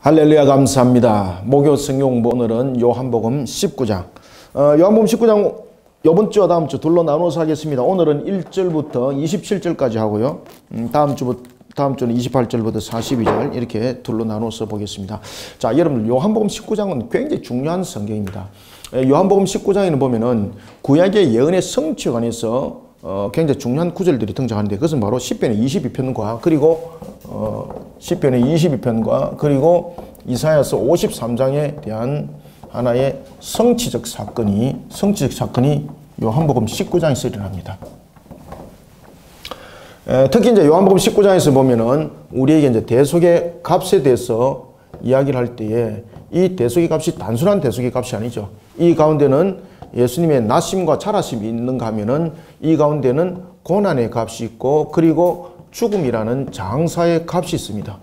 할렐루야 감사합니다. 목요 성경 오늘은 요한복음 19장. 요한복음 19장 이번 주와 다음 주 둘로 나눠서 하겠습니다. 오늘은 1절부터 27절까지 하고요. 다음 주는 28절부터 42절 이렇게 둘로 나눠서 보겠습니다. 자, 여러분들 요한복음 19장은 굉장히 중요한 성경입니다. 요한복음 19장에는 보면은 구약의 예언의 성취에 관해서 굉장히 중요한 구절들이 등장하는데 그것은 바로 시편의 22편과 그리고 시편의 22편과 그리고 이사야서 53장에 대한 하나의 성취적 사건이 요한복음 19장에서 일어납니다. 특히 이제 요한복음 19장에서 보면은 우리에게 이제 대속의 값에 대해서 이야기를 할 때에 이 대속의 값이 단순한 대속의 값이 아니죠. 이 가운데는 예수님의 나심과 자라심이 있는가 하면은 이 가운데는 고난의 값이 있고 그리고 죽음이라는 장사의 값이 있습니다.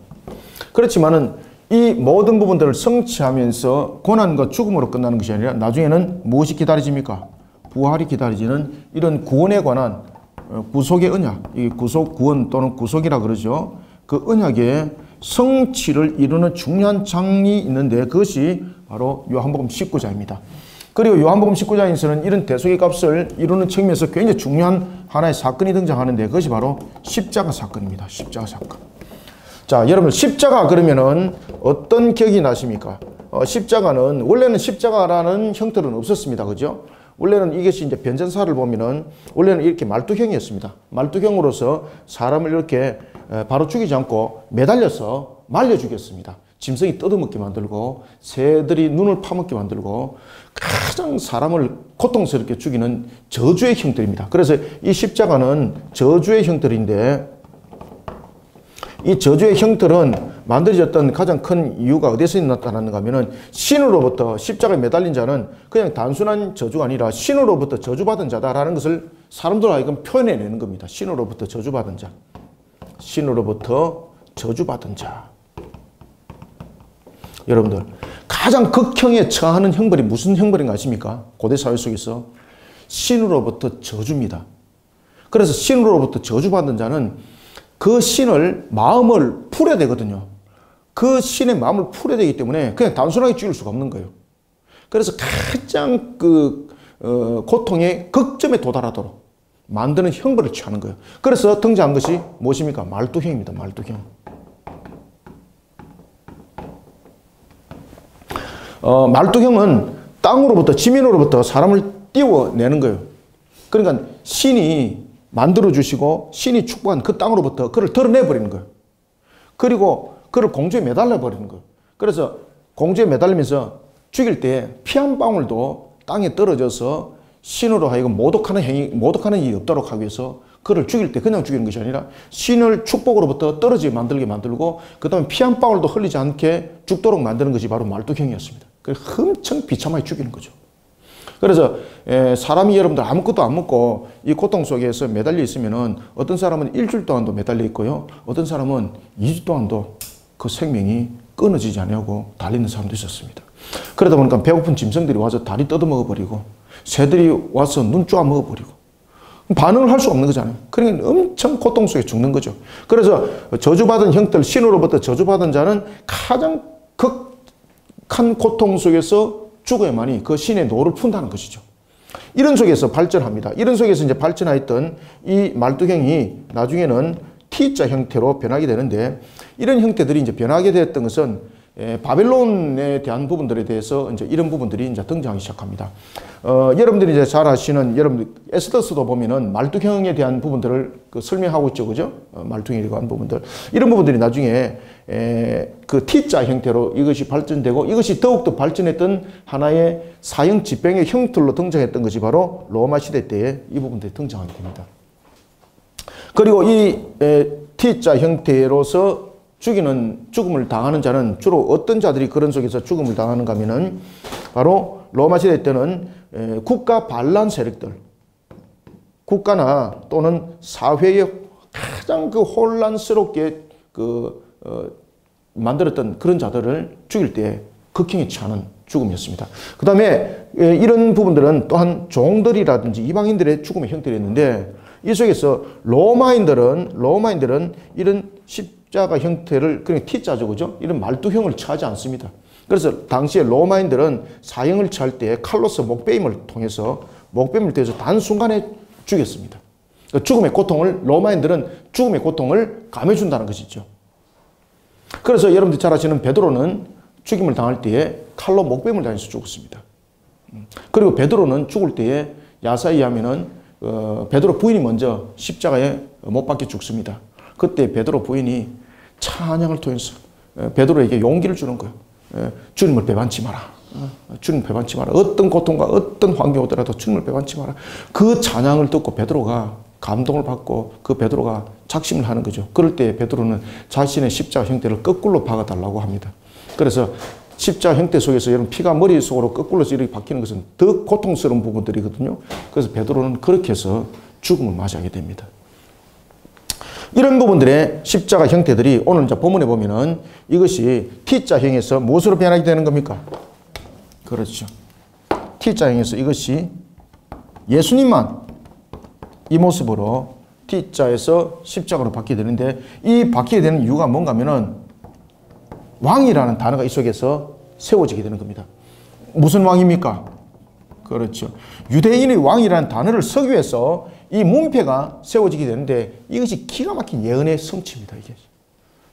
그렇지만은 이 모든 부분들을 성취하면서 고난과 죽음으로 끝나는 것이 아니라 나중에는 무엇이 기다려집니까? 부활이 기다려지는 이런 구원에 관한 구속의 언약, 이 구원 또는 구속이라 그러죠. 그 언약의 성취를 이루는 중요한 장이 있는데 그것이 바로 요한복음 19장입니다. 그리고 요한복음 19장에서는 이런 대속의 값을 이루는 측면에서 굉장히 중요한 하나의 사건이 등장하는데 그것이 바로 십자가 사건입니다. 십자가 사건. 자, 여러분 십자가 그러면은 어떤 기억이 나십니까? 십자가는 원래는 십자가라는 형태는 없었습니다. 그죠? 원래는 이것이 이제 변전사를 보면은 원래는 이렇게 말뚝형이었습니다. 말뚝형으로서 사람을 이렇게 바로 죽이지 않고 매달려서 말려 죽였습니다. 짐승이 뜯어먹게 만들고 새들이 눈을 파먹게 만들고 가장 사람을 고통스럽게 죽이는 저주의 형태입니다. 그래서 이 십자가는 저주의 형태인데 이 저주의 형태는 만들어졌던 가장 큰 이유가 어디서 나타나는가 하면은 신으로부터 십자가에 매달린 자는 그냥 단순한 저주가 아니라 신으로부터 저주받은 자다라는 것을 사람들 하여금 표현해내는 겁니다. 신으로부터 저주받은 자. 신으로부터 저주받은 자. 여러분들 가장 극형에 처하는 형벌이 무슨 형벌인가 아십니까? 고대 사회 속에서 신으로부터 저주입니다. 그래서 신으로부터 저주받은 자는 그 신을 마음을 풀어야 되거든요. 그 신의 마음을 풀어야 되기 때문에 그냥 단순하게 죽일 수가 없는 거예요. 그래서 가장 고통의 극점에 도달하도록 만드는 형벌을 취하는 거예요. 그래서 등장한 것이 무엇입니까? 말뚝형입니다. 말뚝형. 말뚝형은 땅으로부터 지면으로부터 사람을 띄워내는 거예요. 그러니까 신이 만들어주시고 신이 축복한 그 땅으로부터 그를 덜어내버리는 거예요. 그리고 그를 공주에 매달려버리는 거예요. 그래서 공주에 매달리면서 죽일 때 피 한 방울도 땅에 떨어져서 신으로 하여금 모독하는 일이 없도록 하기 위해서 그를 죽일 때 그냥 죽이는 것이 아니라 신을 축복으로부터 떨어지게 만들게 만들고 그 다음에 피 한 방울도 흘리지 않게 죽도록 만드는 것이 바로 말뚝형이었습니다. 그래서 엄청 비참하게 죽이는 거죠. 그래서 사람이 여러분들 아무것도 안 먹고 이 고통 속에서 매달려 있으면은 어떤 사람은 일주일 동안도 매달려 있고요. 어떤 사람은 2주 동안도 그 생명이 끊어지지 않냐고 달리는 사람도 있었습니다. 그러다 보니까 배고픈 짐승들이 와서 다리 뜯어먹어버리고 새들이 와서 눈 쪼아 먹어버리고 반응을 할 수 없는 거잖아요. 그러니까 엄청 고통 속에 죽는 거죠. 그래서 저주받은 형들, 신으로부터 저주받은 자는 가장 극한 고통 속에서 죽어야만이 그 신의 노를 푼다는 것이죠. 이런 속에서 발전합니다. 이런 속에서 이제 발전하였던 이 말뚝형이 나중에는 T자 형태로 변하게 되는데 이런 형태들이 이제 변하게 되었던 것은 바벨론에 대한 부분들에 대해서 이제 이런 부분들이 이제 등장하기 시작합니다. 여러분들이 이제 잘 아시는 여러분들 에스더서도 보면은 말뚝형에 대한 부분들을 설명하고 있죠, 그죠? 말뚝형에 관한 부분들 이런 부분들이 나중에 그 T자 형태로 이것이 발전되고 이것이 더욱더 발전했던 하나의 사형 집행의 형틀로 등장했던 것이 바로 로마 시대 때에 이 부분들이 등장하게 됩니다. 그리고 이 T자 형태로서 죽음을 당하는 자는 주로 어떤 자들이 그런 속에서 죽음을 당하는가 하면은 바로 로마 시대 때는 국가 반란 세력들, 국가나 또는 사회의 가장 혼란스럽게 만들었던 그런 자들을 죽일 때 극형에 처하는 죽음이었습니다. 그 다음에 이런 부분들은 또한 종들이라든지 이방인들의 죽음의 형태였는데 이 속에서 로마인들은 이런 십자가 형태를, 그냥 T자죠, 그죠? 이런 말뚝형을 취하지 않습니다. 그래서 당시에 로마인들은 사형을 취할 때 칼로서 목베임을 통해서 목베임을 대서 단순간에 죽였습니다. 죽음의 고통을, 로마인들은 죽음의 고통을 감해준다는 것이죠. 그래서 여러분들 잘 아시는 베드로는 죽임을 당할 때에 칼로 목베임을 당해서 죽었습니다. 그리고 베드로는 죽을 때에 야사에 의하면은 베드로 부인이 먼저 십자가에 못 박혀 죽습니다. 그때 베드로 부인이 찬양을 통해서 베드로에게 용기를 주는 거예요. 주님을 배반치 마라. 주님 배반치 마라. 어떤 고통과 어떤 환경이 오더라도 주님을 배반치 마라. 그 찬양을 듣고 베드로가 감동을 받고 그 베드로가 작심을 하는 거죠. 그럴 때 베드로는 자신의 십자가 형태를 거꾸로 박아달라고 합니다. 그래서 십자가 형태 속에서 여러분 피가 머릿속으로 거꾸로 이렇게 박히는 것은 더 고통스러운 부분들이거든요. 그래서 베드로는 그렇게 해서 죽음을 맞이하게 됩니다. 이런 부분들의 십자가 형태들이 오늘 이제 본문에 보면은 이것이 T자형에서 무엇으로 변하게 되는 겁니까? 그렇죠. T자형에서 이것이 예수님만 이 모습으로 T자에서 십자가로 바뀌게 되는데, 이 바뀌게 되는 이유가 뭔가 하면은 왕이라는 단어가 이 속에서 세워지게 되는 겁니다. 무슨 왕입니까? 그렇죠. 유대인의 왕이라는 단어를 쓰기 위해서 이 문패가 세워지게 되는데, 이것이 기가 막힌 예언의 성취입니다, 이게.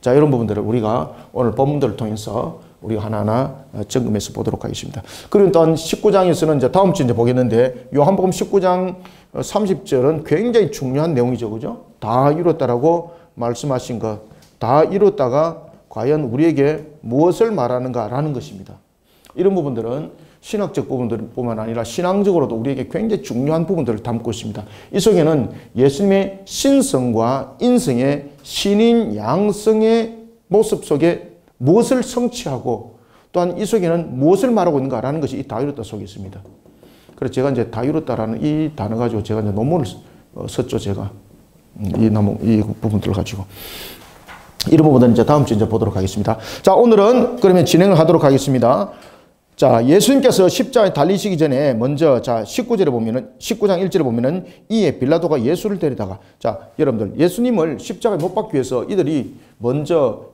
자, 이런 부분들을 우리가 오늘 본문들을 통해서 우리가 하나하나 점검해서 보도록 하겠습니다. 그리고 또한 19장에서는 이제 다음 주에 이제 보겠는데, 요한복음 19장 30절은 굉장히 중요한 내용이죠, 그죠? 다 이뤘다라고 말씀하신 것, 다 이뤘다가 과연 우리에게 무엇을 말하는가라는 것입니다. 이런 부분들은 신학적 부분들뿐만 아니라 신앙적으로도 우리에게 굉장히 중요한 부분들을 담고 있습니다. 이 속에는 예수님의 신성과 인성의 신인 양성의 모습 속에 무엇을 성취하고, 또한 이 속에는 무엇을 말하고 있는가라는 것이 이 다 이뤘다 속에 있습니다. 그래서 제가 이제 다 이뤘다라는 이 단어 가지고 제가 이제 논문을 썼죠, 제가. 이 부분들을 가지고. 이런 부분은 이제 다음 주에 이제 보도록 하겠습니다. 자, 오늘은 그러면 진행을 하도록 하겠습니다. 자, 예수님께서 십자가에 달리시기 전에 먼저, 자, 19절에 보면은, 19장 1절에 보면은, 이에 빌라도가 예수를 데리다가, 자, 여러분들, 예수님을 십자가에 못 박기 위해서 이들이 먼저,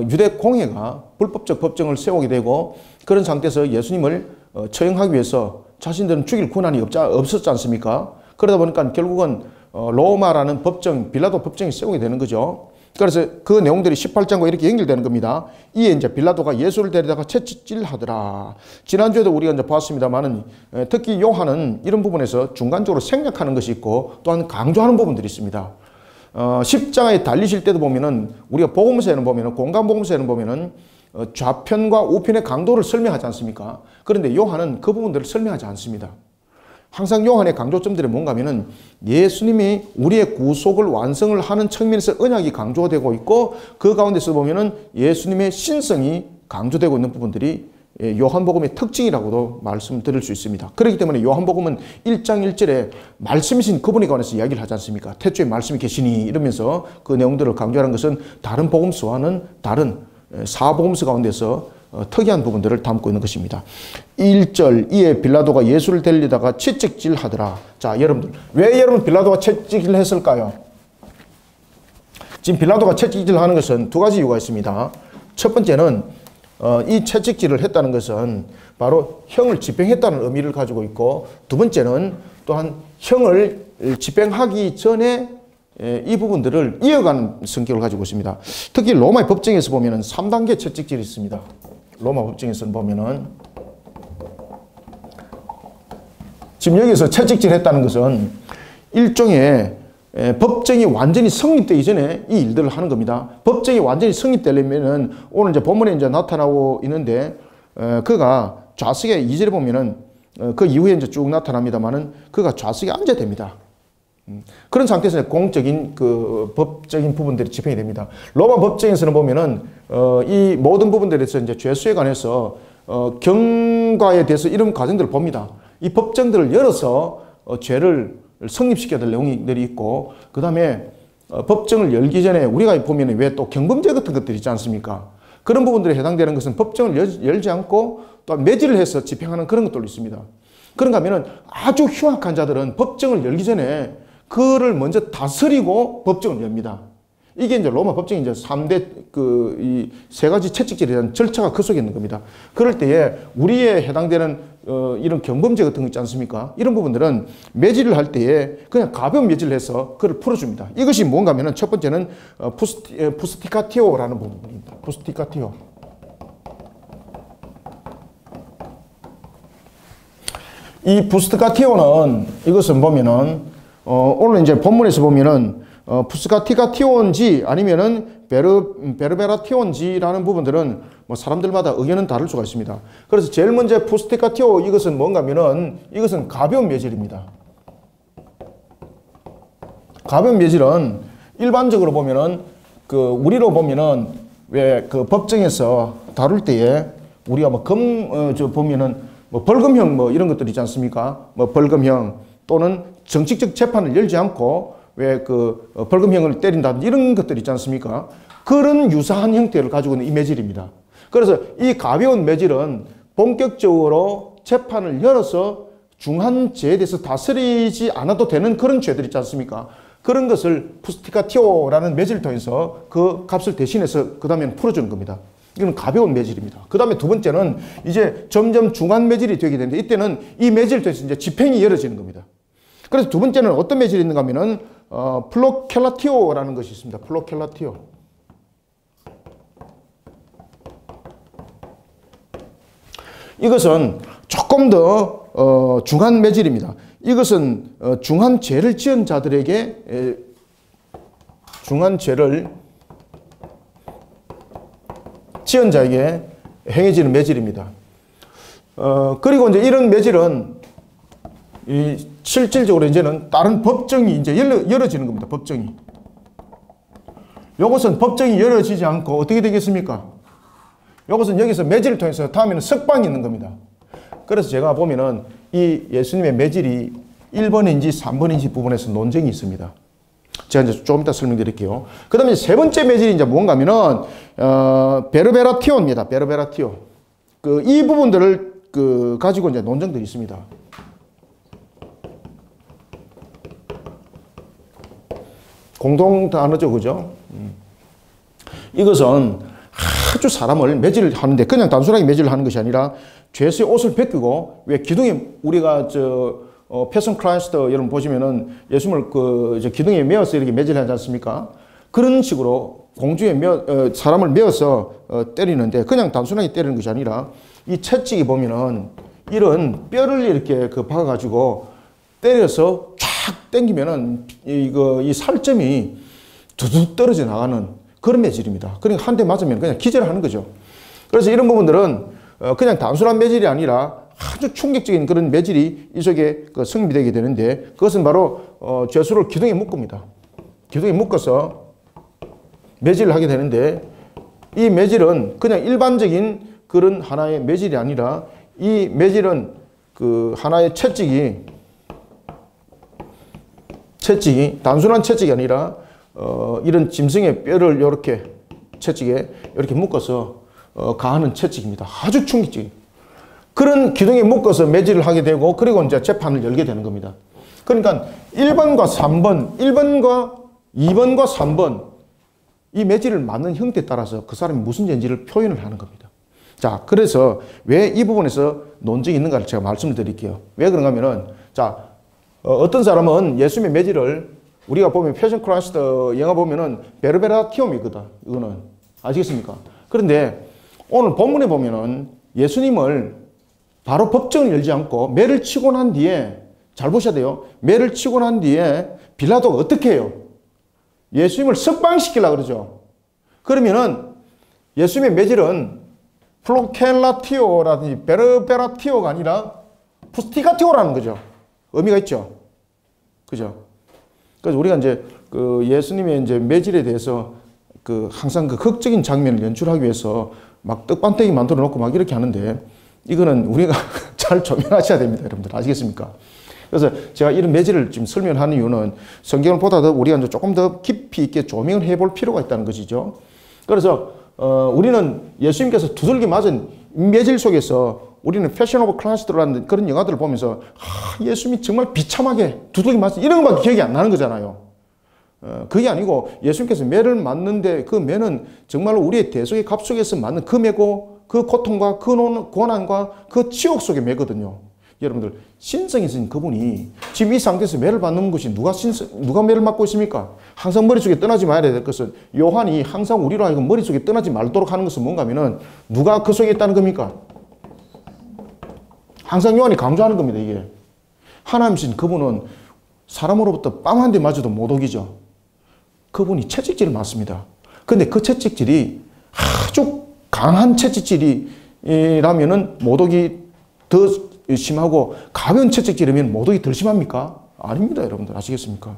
유대 공회가 불법적 법정을 세우게 되고, 그런 상태에서 예수님을 처형하기 위해서 자신들은 죽일 권한이 없었지 않습니까? 그러다 보니까 결국은 로마라는 법정, 빌라도 법정이 세우게 되는 거죠. 그래서 그 내용들이 18장과 이렇게 연결되는 겁니다. 이에 이제 빌라도가 예수를 데리다가 채찍질하더라. 지난주에도 우리가 이제 봤습니다만은, 특히 요한은 이런 부분에서 중간적으로 생략하는 것이 있고, 또한 강조하는 부분들이 있습니다. 십자가에 달리실 때도 보면은, 우리가 복음서에는 보면은, 공간 복음서에는 보면은, 좌편과 우편의 강도를 설명하지 않습니까? 그런데 요한은 그 부분들을 설명하지 않습니다. 항상 요한의 강조점들이 뭔가 하면은 예수님이 우리의 구속을 완성을 하는 측면에서 언약이 강조가 되고 있고, 그 가운데서 보면은 예수님의 신성이 강조되고 있는 부분들이 요한복음의 특징이라고도 말씀드릴 수 있습니다. 그렇기 때문에 요한복음은 1장 1절에 말씀이신 그분에 관해서 이야기를 하지 않습니까? 태초에 말씀이 계시니 이러면서 그 내용들을 강조하는 것은 다른 복음서와는 다른 사복음서 가운데서 특이한 부분들을 담고 있는 것입니다. 1절, 이에 빌라도가 예수를 데리다가 채찍질하더라. 자, 여러분들, 왜 여러분 빌라도가 채찍질을 했을까요? 지금 빌라도가 채찍질을 하는 것은 두 가지 이유가 있습니다. 첫 번째는 이 채찍질을 했다는 것은 바로 형을 집행했다는 의미를 가지고 있고, 두 번째는 또한 형을 집행하기 전에 이 부분들을 이어가는 성격을 가지고 있습니다. 특히 로마의 법정에서 보면은 3단계 채찍질이 있습니다. 로마 법정에서 보면은 지금 여기서 채찍질 했다는 것은 일종의 법정이 완전히 성립되기 전에 이 일들을 하는 겁니다. 법정이 완전히 성립되려면은 오늘 이제 본문에 이제 나타나고 있는데, 그가 좌석에 2절에 보면은 그 이후에 이제 쭉 나타납니다만은 그가 좌석에 앉아야 됩니다. 그런 상태에서 공적인 그 법적인 부분들이 집행이 됩니다. 로마 법정에서는 보면은 이 모든 부분들에서 이제 죄수에 관해서 경과에 대해서 이런 과정들을 봅니다. 이 법정들을 열어서 죄를 성립시켜야 될 내용들이 있고, 그 다음에 법정을 열기 전에 우리가 보면 왜 또 경범죄 같은 것들이 있지 않습니까? 그런 부분들에 해당되는 것은 법정을 열지 않고 또 매질을 해서 집행하는 그런 것들도 있습니다. 그런가 하면은 아주 흉악한 자들은 법정을 열기 전에 그를 먼저 다스리고 법정을 엽니다. 이게 이제 로마 법정의 이제 3대 이 세 가지 채찍질에 대한 절차가 그 속에 있는 겁니다. 그럴 때에 우리에 해당되는 이런 경범죄 같은 거 있지 않습니까? 이런 부분들은 매질을 할 때에 그냥 가벼운 매질을 해서 그걸 풀어줍니다. 이것이 뭔가 하면은 첫 번째는 부스티카티오라는 부분입니다. 부스티카티오. 이 부스티카티오는 이것은 보면은 오늘 이제 본문에서 보면은 부스티카티오인지 아니면은 베르베라티오인지라는 부분들은 뭐 사람들마다 의견은 다를 수가 있습니다. 그래서 제일 먼저 부스티카티오 이것은 뭔가 하면은 이것은 가벼운 매질입니다. 가벼운 매질은 일반적으로 보면은 우리로 보면은 왜 법정에서 다룰 때에 우리가 뭐 보면은 뭐 벌금형 뭐 이런 것들 있지 않습니까? 뭐 벌금형 또는 정치적 재판을 열지 않고 왜 벌금형을 때린다든지 이런 것들 있지 않습니까? 그런 유사한 형태를 가지고 있는 이 매질입니다. 그래서 이 가벼운 매질은 본격적으로 재판을 열어서 중한 죄에 대해서 다스리지 않아도 되는 그런 죄들 있지 않습니까? 그런 것을 부스티카티오라는 매질을 통해서 그 값을 대신해서 그 다음에 풀어주는 겁니다. 이건 가벼운 매질입니다. 그 다음에 두 번째는 이제 점점 중한 매질이 되게 되는데 이때는 이 매질을 통해서 이제 집행이 열어지는 겁니다. 그래서 두 번째는 어떤 매질이 있는가 하면은 플로켈라티오라는 것이 있습니다. 플로켈라티오. 이것은 조금 더 중한 매질입니다. 이것은 중한 죄를 지은 자들에게 중한 죄를 지은 자에게 행해지는 매질입니다. 그리고 이제 이런 매질은 실질적으로 이제는 다른 법정이 이제 열어지는 겁니다. 법정이. 이것은 법정이 열어지지 않고 어떻게 되겠습니까? 이것은 여기서 매질을 통해서 다음에는 석방이 있는 겁니다. 그래서 제가 보면은 이 예수님의 매질이 1번인지 3번인지 부분에서 논쟁이 있습니다. 제가 이제 좀 이따 설명드릴게요. 그 다음에 세 번째 매질이 이제 뭔가 하면은, 베르베라티오입니다. 베르베라티오. 이 부분들을 가지고 이제 논쟁들이 있습니다. 공동 단어죠, 그죠? 이것은 아주 사람을 매질을 하는데 그냥 단순하게 매질을 하는 것이 아니라 죄수의 옷을 벗기고 왜 기둥에 우리가 패션 크라이스트 여러분 보시면은 예수님을 기둥에 메어서 이렇게 매질을 하지 않습니까? 그런 식으로 공중에 사람을 메어서 때리는데 그냥 단순하게 때리는 것이 아니라 이 채찍이 보면은 이런 뼈를 이렇게 박아가지고 때려서 쫙 당기면은 이 살점이 두둑 떨어져 나가는 그런 매질입니다. 그러니까 한 대 맞으면 그냥 기절하는 거죠. 그래서 이런 부분들은 그냥 단순한 매질이 아니라 아주 충격적인 그런 매질이 이 속에 성립되게 되는데 그것은 바로 죄수를 기둥에 묶습니다. 기둥에 묶어서 매질을 하게 되는데 이 매질은 그냥 일반적인 그런 하나의 매질이 아니라 이 매질은 하나의 채찍이 단순한 채찍이 아니라 이런 짐승의 뼈를 이렇게 채찍에 이렇게 묶어서 가하는 채찍입니다. 아주 충격적인. 그런 기둥에 묶어서 매질을 하게 되고 그리고 이제 재판을 열게 되는 겁니다. 그러니까 1번과 3번, 1번과 2번과 3번 이 매질을 맞는 형태에 따라서 그 사람이 무슨 죄인지를 표현을 하는 겁니다. 자, 그래서 왜 이 부분에서 논쟁이 있는가를 제가 말씀을 드릴게요. 왜 그런가 하면은 자, 어떤 사람은 예수님의 매질을 우리가 보면 패션 크라이스트 영화 보면은 베르베라티움이거든. 이거는 아시겠습니까? 그런데 오늘 본문에 보면은 예수님을 바로 법정을 열지 않고 매를 치고 난 뒤에 잘 보셔야 돼요. 매를 치고 난 뒤에 빌라도가 어떻게 해요? 예수님을 석방시키려고 그러죠. 그러면은 예수님의 매질은 플로켈라티오라든지 베르베라티오가 아니라 푸스티카티오라는 거죠. 의미가 있죠. 그죠? 그래서 우리가 이제 예수님의 이제 매질에 대해서 항상 극적인 장면을 연출하기 위해서 막 떡반대기 만들어 놓고 막 이렇게 하는데 이거는 우리가 잘 조명하셔야 됩니다. 여러분들 아시겠습니까? 그래서 제가 이런 매질을 지금 설명하는 이유는 성경을 보다 더 우리가 이제 조금 더 깊이 있게 조명을 해볼 필요가 있다는 것이죠. 그래서 우리는 예수님께서 두들겨 맞은 매질 속에서 우리는 패션 오브 크라이스트라는 그런 영화들을 보면서 예수님이 정말 비참하게 두들겨 맞은 이런 것밖에 기억이 안 나는 거잖아요. 그게 아니고 예수님께서 매를 맞는데 그 매는 정말로 우리의 대속의 값 속에서 맞는 그 매고 그 고통과 그 고난과 그 지옥 속의 매거든요. 여러분들 신성이 있으신 그분이 지금 이 상태에서 매를 받는 것이 누가 매를 맞고 있습니까? 항상 머릿속에 떠나지 말아야 될 것은 요한이 항상 우리로 하여금 머릿속에 떠나지 말도록 하는 것은 뭔가 하면은 누가 그 속에 있다는 겁니까? 항상 요한이 강조하는 겁니다. 이게 하나님이신 그분은 사람으로부터 뺨 한 대 맞아도 못 오기죠. 그분이 채찍질을 맞습니다. 그런데 그 채찍질이 아주 강한 채찍질이라면은 모독이 더 심하고 가벼운 채찍질이면 모독이 덜 심합니까? 아닙니다, 여러분들. 아시겠습니까?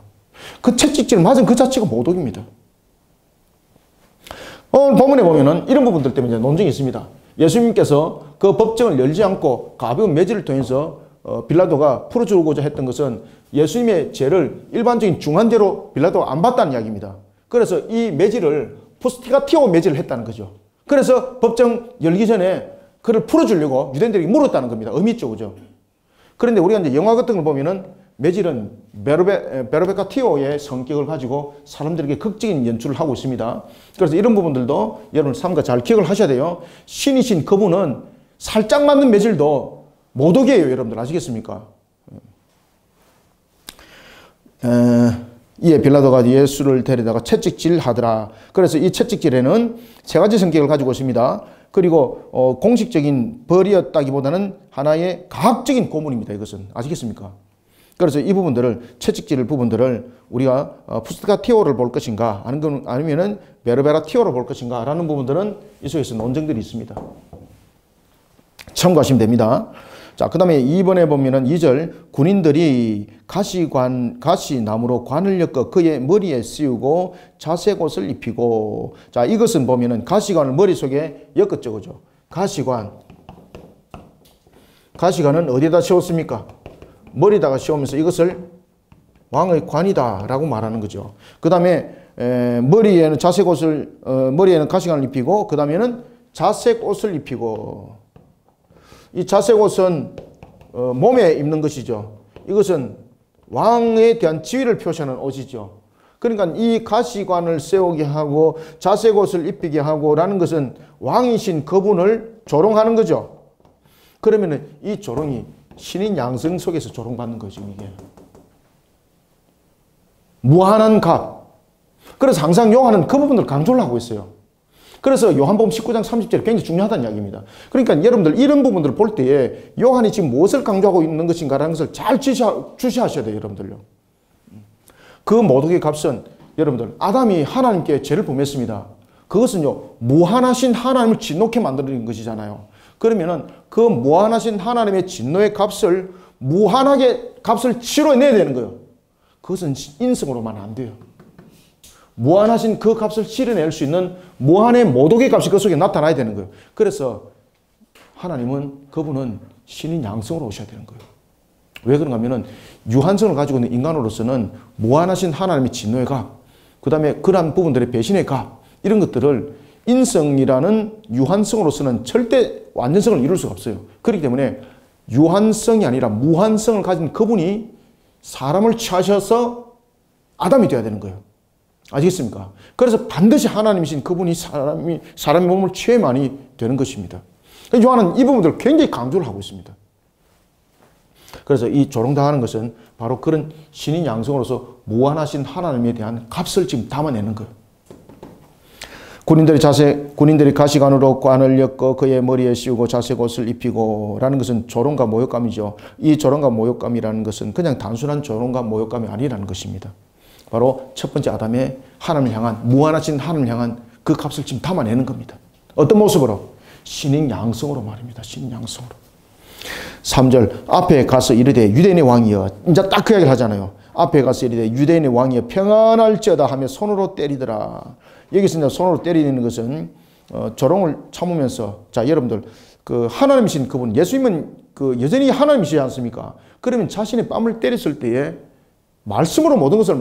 그 채찍질 맞은 그 자체가 모독입니다. 오늘 본문에 보면은 이런 부분들 때문에 논쟁이 있습니다. 예수님께서 그 법정을 열지 않고 가벼운 매질을 통해서 빌라도가 풀어주고자 했던 것은 예수님의 죄를 일반적인 중한죄로 빌라도가 안 봤다는 이야기입니다. 그래서 이 매질을 푸스티가티오 매질을 했다는 거죠. 그래서 법정 열기 전에 그를 풀어주려고 유대인들에게 물었다는 겁니다. 의미 있죠, 그죠? 그런데 우리가 이제 영화 같은 걸 보면은 매질은 베르베카티오의 성격을 가지고 사람들에게 극적인 연출을 하고 있습니다. 그래서 이런 부분들도 여러분 삼가 잘 기억을 하셔야 돼요. 신이신 그분은 살짝 맞는 매질도 모독이에요, 여러분들. 아시겠습니까? 이에 빌라도가 예수를 데려다가 채찍질 하더라. 그래서 이 채찍질에는 세 가지 성격을 가지고 있습니다. 그리고 공식적인 벌이었다기보다는 하나의 과학적인 고문입니다. 이것은 아시겠습니까? 그래서 이 부분들을 채찍질 부분들을 우리가 푸스티가티오를 볼 것인가 아니면은 베르베라티오를 볼 것인가 라는 부분들은 이 속에서 논쟁들이 있습니다. 참고하시면 됩니다. 자, 그 다음에 2번에 보면은 2절 군인들이 가시나무로 관을 엮어 그의 머리에 씌우고 자색 옷을 입히고, 자, 이것은 보면은 가시관을 머릿속에 엮었죠, 그죠? 가시관은 어디에다 씌웠습니까? 머리다가 씌우면서 이것을 왕의 관이다 라고 말하는 거죠. 그 다음에 머리에는 머리에는 가시관을 입히고, 그 다음에는 자색 옷을 입히고, 이 자색 옷은 몸에 입는 것이죠. 이것은 왕에 대한 지위를 표시하는 옷이죠. 그러니까 이 가시관을 세우게 하고 자색 옷을 입히게 하고 라는 것은 왕이신 그분을 조롱하는 거죠. 그러면 이 조롱이 신인 양성 속에서 조롱받는 거죠. 이게 무한한 값. 그래서 항상 요한은 그 부분을 강조를 하고 있어요. 그래서 요한복음 19장 30절이 굉장히 중요하다는 이야기입니다. 그러니까 여러분들 이런 부분들을 볼 때에 요한이 지금 무엇을 강조하고 있는 것인가라는 것을 잘 주시하셔야 돼요, 여러분들요. 그 모독의 값은 여러분들 아담이 하나님께 죄를 범했습니다. 그것은요 무한하신 하나님을 진노케 만드는 것이잖아요. 그러면은 그 무한하신 하나님의 진노의 값을 무한하게 값을 치러내야 되는 거예요. 그것은 인성으로만 안 돼요. 무한하신 그 값을 치러낼 수 있는 무한의 모독의 값이 그 속에 나타나야 되는 거예요. 그래서 하나님은 그분은 신인 양성으로 오셔야 되는 거예요. 왜 그런가 하면은 유한성을 가지고 있는 인간으로서는 무한하신 하나님의 진노의 값, 그 다음에 그러한 부분들의 배신의 값, 이런 것들을 인성이라는 유한성으로서는 절대 완전성을 이룰 수가 없어요. 그렇기 때문에 유한성이 아니라 무한성을 가진 그분이 사람을 취하셔서 아담이 되어야 되는 거예요. 아시겠습니까? 그래서 반드시 하나님이신 그분이 사람의 몸을 취해만이 되는 것입니다. 요한은 이 부분들을 굉장히 강조를 하고 있습니다. 그래서 이 조롱당하는 것은 바로 그런 신인 양성으로서 무한하신 하나님에 대한 값을 지금 담아내는 거예요. 군인들이 가시관으로 관을 엮어 그의 머리에 씌우고 자색 옷을 입히고 라는 것은 조롱과 모욕감이죠. 이 조롱과 모욕감이라는 것은 그냥 단순한 조롱과 모욕감이 아니라는 것입니다. 바로 첫 번째 아담의 하나님을 향한 무한하신 하나님을 향한 그 값을 지금 담아내는 겁니다. 어떤 모습으로? 신인 양성으로 말입니다. 신인 양성으로. 3절 앞에 가서 이르되 유대인의 왕이여, 이제 딱 그 이야기를 하잖아요. 앞에 가서 이르되 유대인의 왕이여 평안할지어다 하며 손으로 때리더라. 여기서 이제 손으로 때리는 것은 조롱을 참으면서, 자, 여러분들 그 하나님이신 그분 예수님은 그 여전히 하나님이시지 않습니까? 그러면 자신의 뺨을 때렸을 때에 말씀으로 모든 것을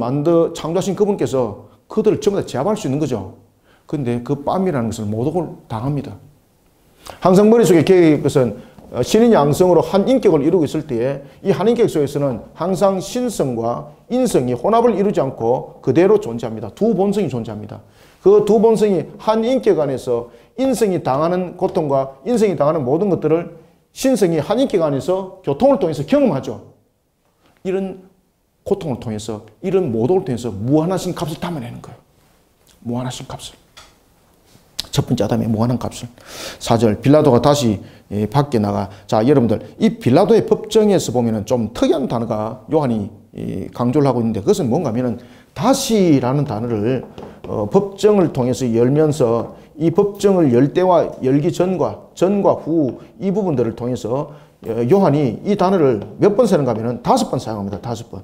창조하신 그분께서 그들을 전부 다 제압할 수 있는 거죠. 그런데 그 뺨이라는 것을 모독을 당합니다. 항상 머릿속에 기억할 것은 신인 양성으로 한 인격을 이루고 있을 때에 이 한 인격 속에서는 항상 신성과 인성이 혼합을 이루지 않고 그대로 존재합니다. 두 본성이 존재합니다. 그 두 본성이 한 인격 안에서 인성이 당하는 고통과 인성이 당하는 모든 것들을 신성이 한 인격 안에서 교통을 통해서 경험하죠. 이런 고통을 통해서, 이런 모독을 통해서 무한하신 값을 담아내는 거예요. 무한하신 값을. 첫 번째 아담의 무한한 값을. 4절 빌라도가 다시 밖에 나가. 자, 여러분들 이 빌라도의 법정에서 보면은 좀 특이한 단어가 요한이 강조를 하고 있는데 그것은 뭔가 하면은 다시라는 단어를 법정을 통해서 열면서 이 법정을 열 때와 열기 전과 후 이 부분들을 통해서 요한이 이 단어를 몇 번 쓰는가 하면은 5번 사용합니다. 5번.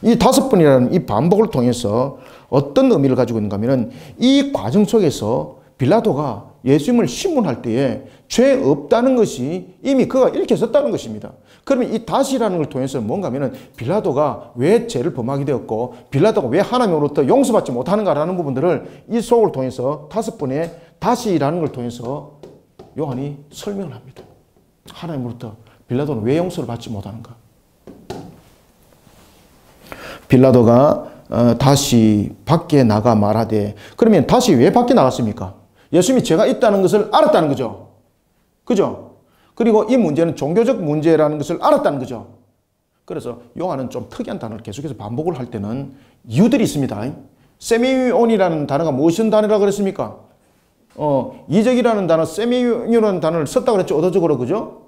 이 5번이라는 이 반복을 통해서 어떤 의미를 가지고 있는가 하면은 이 과정 속에서 빌라도가 예수님을 신문할 때에 죄 없다는 것이 이미 그가 읽혀졌다는 것입니다. 그러면 이 다시라는 걸 통해서 뭔가 하면은 빌라도가 왜 죄를 범하게 되었고 빌라도가 왜 하나님으로부터 용서받지 못하는가라는 부분들을 이 속을 통해서 5번의 다시라는 걸 통해서 요한이 설명을 합니다. 하나님으로부터 빌라도는 왜 용서를 받지 못하는가? 빌라도가 다시 밖에 나가 말하되, 그러면 다시 왜 밖에 나갔습니까? 예수님이 죄가 있다는 것을 알았다는 거죠. 그죠? 그리고 이 문제는 종교적 문제라는 것을 알았다는 거죠. 그래서 요한은 좀 특이한 단어를 계속해서 반복을 할 때는 이유들이 있습니다. 세미온이라는 단어가 무슨 단어라고 그랬습니까? 이적이라는 단어, 세미온이라는 단어를 썼다고 그랬죠. 의도적으로, 그죠?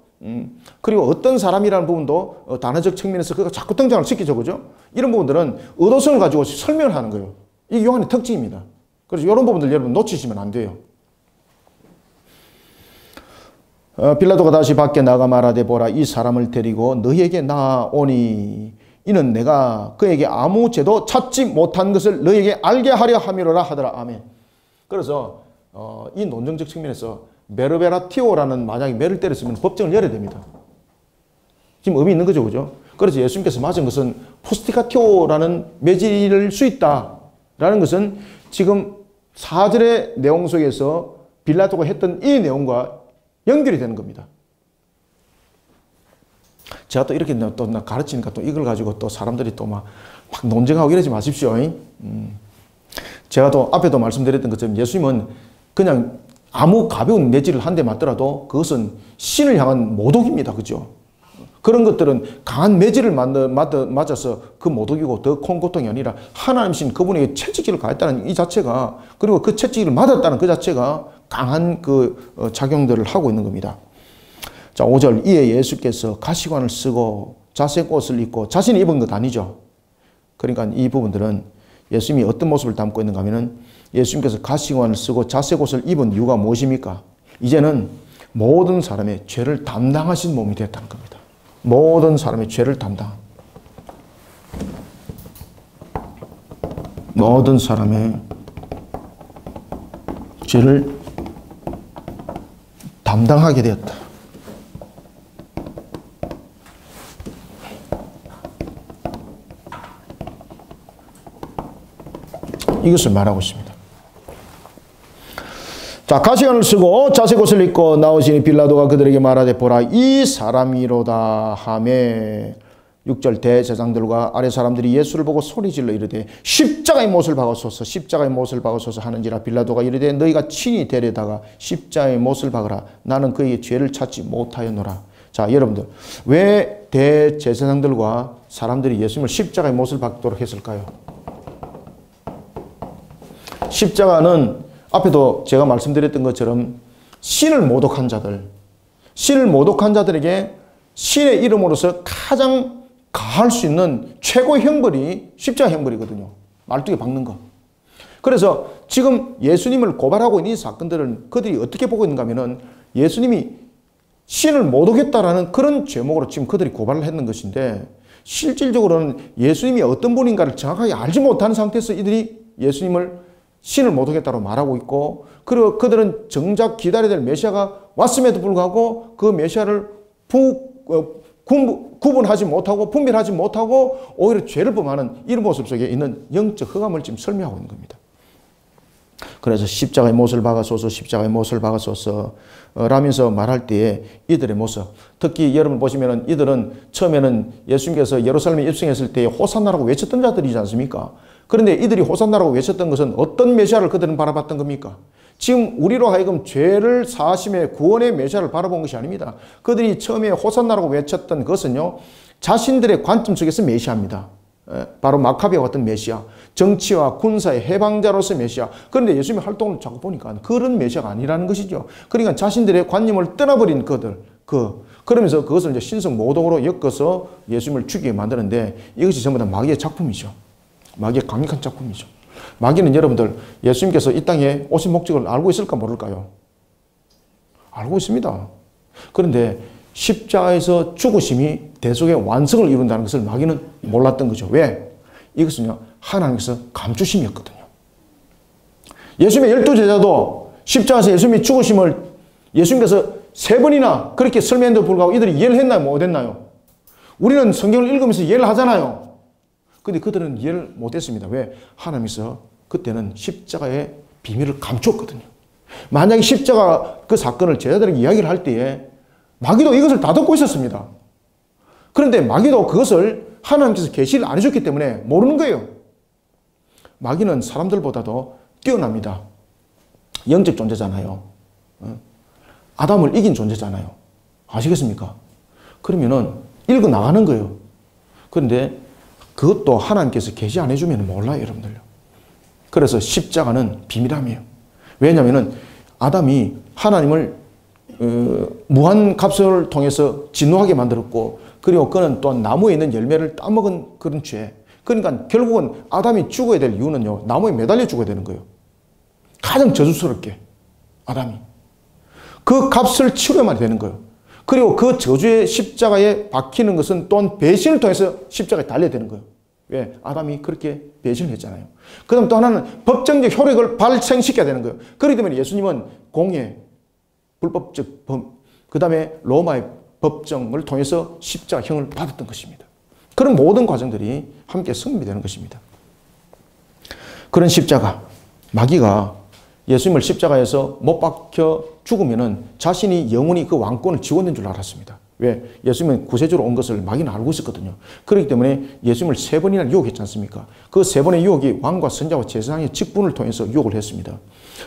그리고 어떤 사람이라는 부분도 단어적 측면에서 그가 자꾸 등장을 시키죠. 그죠? 이런 부분들은 의도성을 가지고 설명을 하는 거예요. 이게 요한의 특징입니다. 그래서 이런 부분들 여러분 놓치시면 안 돼요. 빌라도가 다시 밖에 나가 말하되 보라 이 사람을 데리고 너희에게 나오니 이는 내가 그에게 아무 죄도 찾지 못한 것을 너희에게 알게 하려 함이로라 하더라. 아멘. 그래서 이 논정적 측면에서 메르베라티오라는 만약에 매를 때렸으면 법정을 열어야 됩니다. 지금 의미 있는 거죠. 그죠? 그래서 예수님께서 맞은 것은 포스티카티오라는 매질일 수 있다라는 것은 지금 4절의 내용 속에서 빌라도가 했던 이 내용과 연결이 되는 겁니다. 제가 또 이렇게 또 가르치니까 또 이걸 가지고 또 사람들이 또 막 논쟁하고 이러지 마십시오. 제가 또 앞에도 말씀드렸던 것처럼 예수님은 그냥 아무 가벼운 매질을 한 대 맞더라도 그것은 신을 향한 모독입니다. 그죠? 그런 것들은 강한 매질을 맞아서 그 모독이고 더 큰 고통이 아니라 하나님신 그분에게 채찍질을 가했다는 이 자체가, 그리고 그 채찍질을 맞았다는 그 자체가 강한 그 작용들을 하고 있는 겁니다. 자, 5절 이에 예수께서 가시관을 쓰고 자색 옷을 입고 자신이 입은 것 아니죠. 그러니까 이 부분들은 예수님이 어떤 모습을 담고 있는가 하면은 예수님께서 가시관을 쓰고 자색 옷을 입은 이유가 무엇입니까? 이제는 모든 사람의 죄를 담당하신 몸이 되었다는 겁니다. 모든 사람의 죄를 모든 사람의 죄를 담당하게 되었다. 이것을 말하고 있습니다. 자, 가시관을 쓰고 자색 옷을 입고 나오시니 빌라도가 그들에게 말하되 보라 이 사람이로다 하매 6절 대제사장들과 아래 사람들이 예수를 보고 소리질러 이르되 십자가의 못을 박으소서 십자가의 못을 박으소서 하는지라 빌라도가 이르되 너희가 친히 데려다가 십자가의 못을 박으라 나는 그에게 죄를 찾지 못하였노라. 자, 여러분들 왜 대제사장들과 사람들이 예수님을 십자가의 못을 박도록 했을까요? 십자가는 앞에도 제가 말씀드렸던 것처럼 신을 모독한 자들에게 신의 이름으로서 가장 가할 수 있는 최고의 형벌이 십자가 형벌이거든요. 말뚝에 박는 거. 그래서 지금 예수님을 고발하고 있는 이 사건들은 그들이 어떻게 보고 있는가 하면은 예수님이 신을 모독했다라는 그런 제목으로 지금 그들이 고발을 했는 것인데 실질적으로는 예수님이 어떤 분인가를 정확하게 알지 못하는 상태에서 이들이 예수님을 신을 모독했다고 말하고 있고, 그리고 그들은 정작 기다려야 될 메시아가 왔음에도 불구하고 그 메시아를 구분하지 못하고 분별하지 못하고 오히려 죄를 범하는 이런 모습 속에 있는 영적 흑암을 지금 설명하고 있는 겁니다. 그래서 십자가의 못을 박아소서, 십자가의 못을 박아소서 라면서 말할 때에 이들의 모습, 특히 여러분 보시면은 이들은 처음에는 예수님께서 예루살렘에 입성했을 때에 호산나라고 외쳤던 자들이지 않습니까? 그런데 이들이 호산나라고 외쳤던 것은 어떤 메시아를 그들은 바라봤던 겁니까? 지금 우리로 하여금 죄를 사하심의 구원의 메시아를 바라본 것이 아닙니다. 그들이 처음에 호산나라고 외쳤던 것은요, 자신들의 관점 속에서 메시아입니다. 바로 마카비와 같은 메시아, 정치와 군사의 해방자로서 메시아. 그런데 예수님의 활동을 자꾸 보니까 그런 메시아가 아니라는 것이죠. 그러니까 자신들의 관념을 떠나버린 그들, 그러면서 그것을 이제 신성 모독으로 엮어서 예수님을 죽이게 만드는데 이것이 전부 다 마귀의 작품이죠. 마귀의 강력한 작품이죠. 마귀는 여러분들 예수님께서 이 땅에 오신 목적을 알고 있을까 모를까요? 알고 있습니다. 그런데 십자가에서 죽으심이 대속의 완성을 이룬다는 것을 마귀는 몰랐던 거죠. 왜? 이것은요, 하나님께서 감추심이었거든요. 예수님의 12제자도 십자가에서 예수님이 죽으심을 예수님께서 3번이나 그렇게 설명했는데도 불구하고 이들이 이해를 했나요? 못했나요? 우리는 성경을 읽으면서 이해를 하잖아요. 근데 그들은 이해를 못했습니다. 왜? 하나님께서 그때는 십자가의 비밀을 감췄거든요. 만약에 십자가 그 사건을 제자들에게 이야기를 할 때에 마귀도 이것을 다 듣고 있었습니다. 그런데 마귀도 그것을 하나님께서 계시를 안 해줬기 때문에 모르는 거예요. 마귀는 사람들보다도 뛰어납니다. 영적 존재잖아요. 아담을 이긴 존재잖아요. 아시겠습니까? 그러면은 읽어 나가는 거예요. 그런데 그것도 하나님께서 계시 안 해주면 몰라요, 여러분들요. 그래서 십자가는 비밀함이에요. 왜냐하면 아담이 하나님을 무한 값을 통해서 진노하게 만들었고, 그리고 그는 또한 나무에 있는 열매를 따먹은 그런 죄. 그러니까 결국은 아담이 죽어야 될 이유는요, 나무에 매달려 죽어야 되는 거예요. 가장 저주스럽게 아담이 그 값을 치러야만 되는 거예요. 그리고 그 저주의 십자가에 박히는 것은 또한 배신을 통해서 십자가에 달려야 되는 거예요. 왜? 아담이 그렇게 배신을 했잖아요. 그 다음 또 하나는 법정적 효력을 발생시켜야 되는 거예요. 그렇기 때문에 예수님은 공의 불법적 범, 그 다음에 로마의 법정을 통해서 십자가형을 받았던 것입니다. 그런 모든 과정들이 함께 성립되는 것입니다. 그런 십자가, 마귀가 예수님을 십자가에서 못 박혀 죽으면은 자신이 영원히 그 왕권을 쥐고 있는 줄 알았습니다. 왜? 예수님은 구세주로 온 것을 마귀는 알고 있었거든요. 그렇기 때문에 예수님을 3번이나 유혹했지 않습니까? 그 3번의 유혹이 왕과 선자와 제사장의 직분을 통해서 유혹을 했습니다.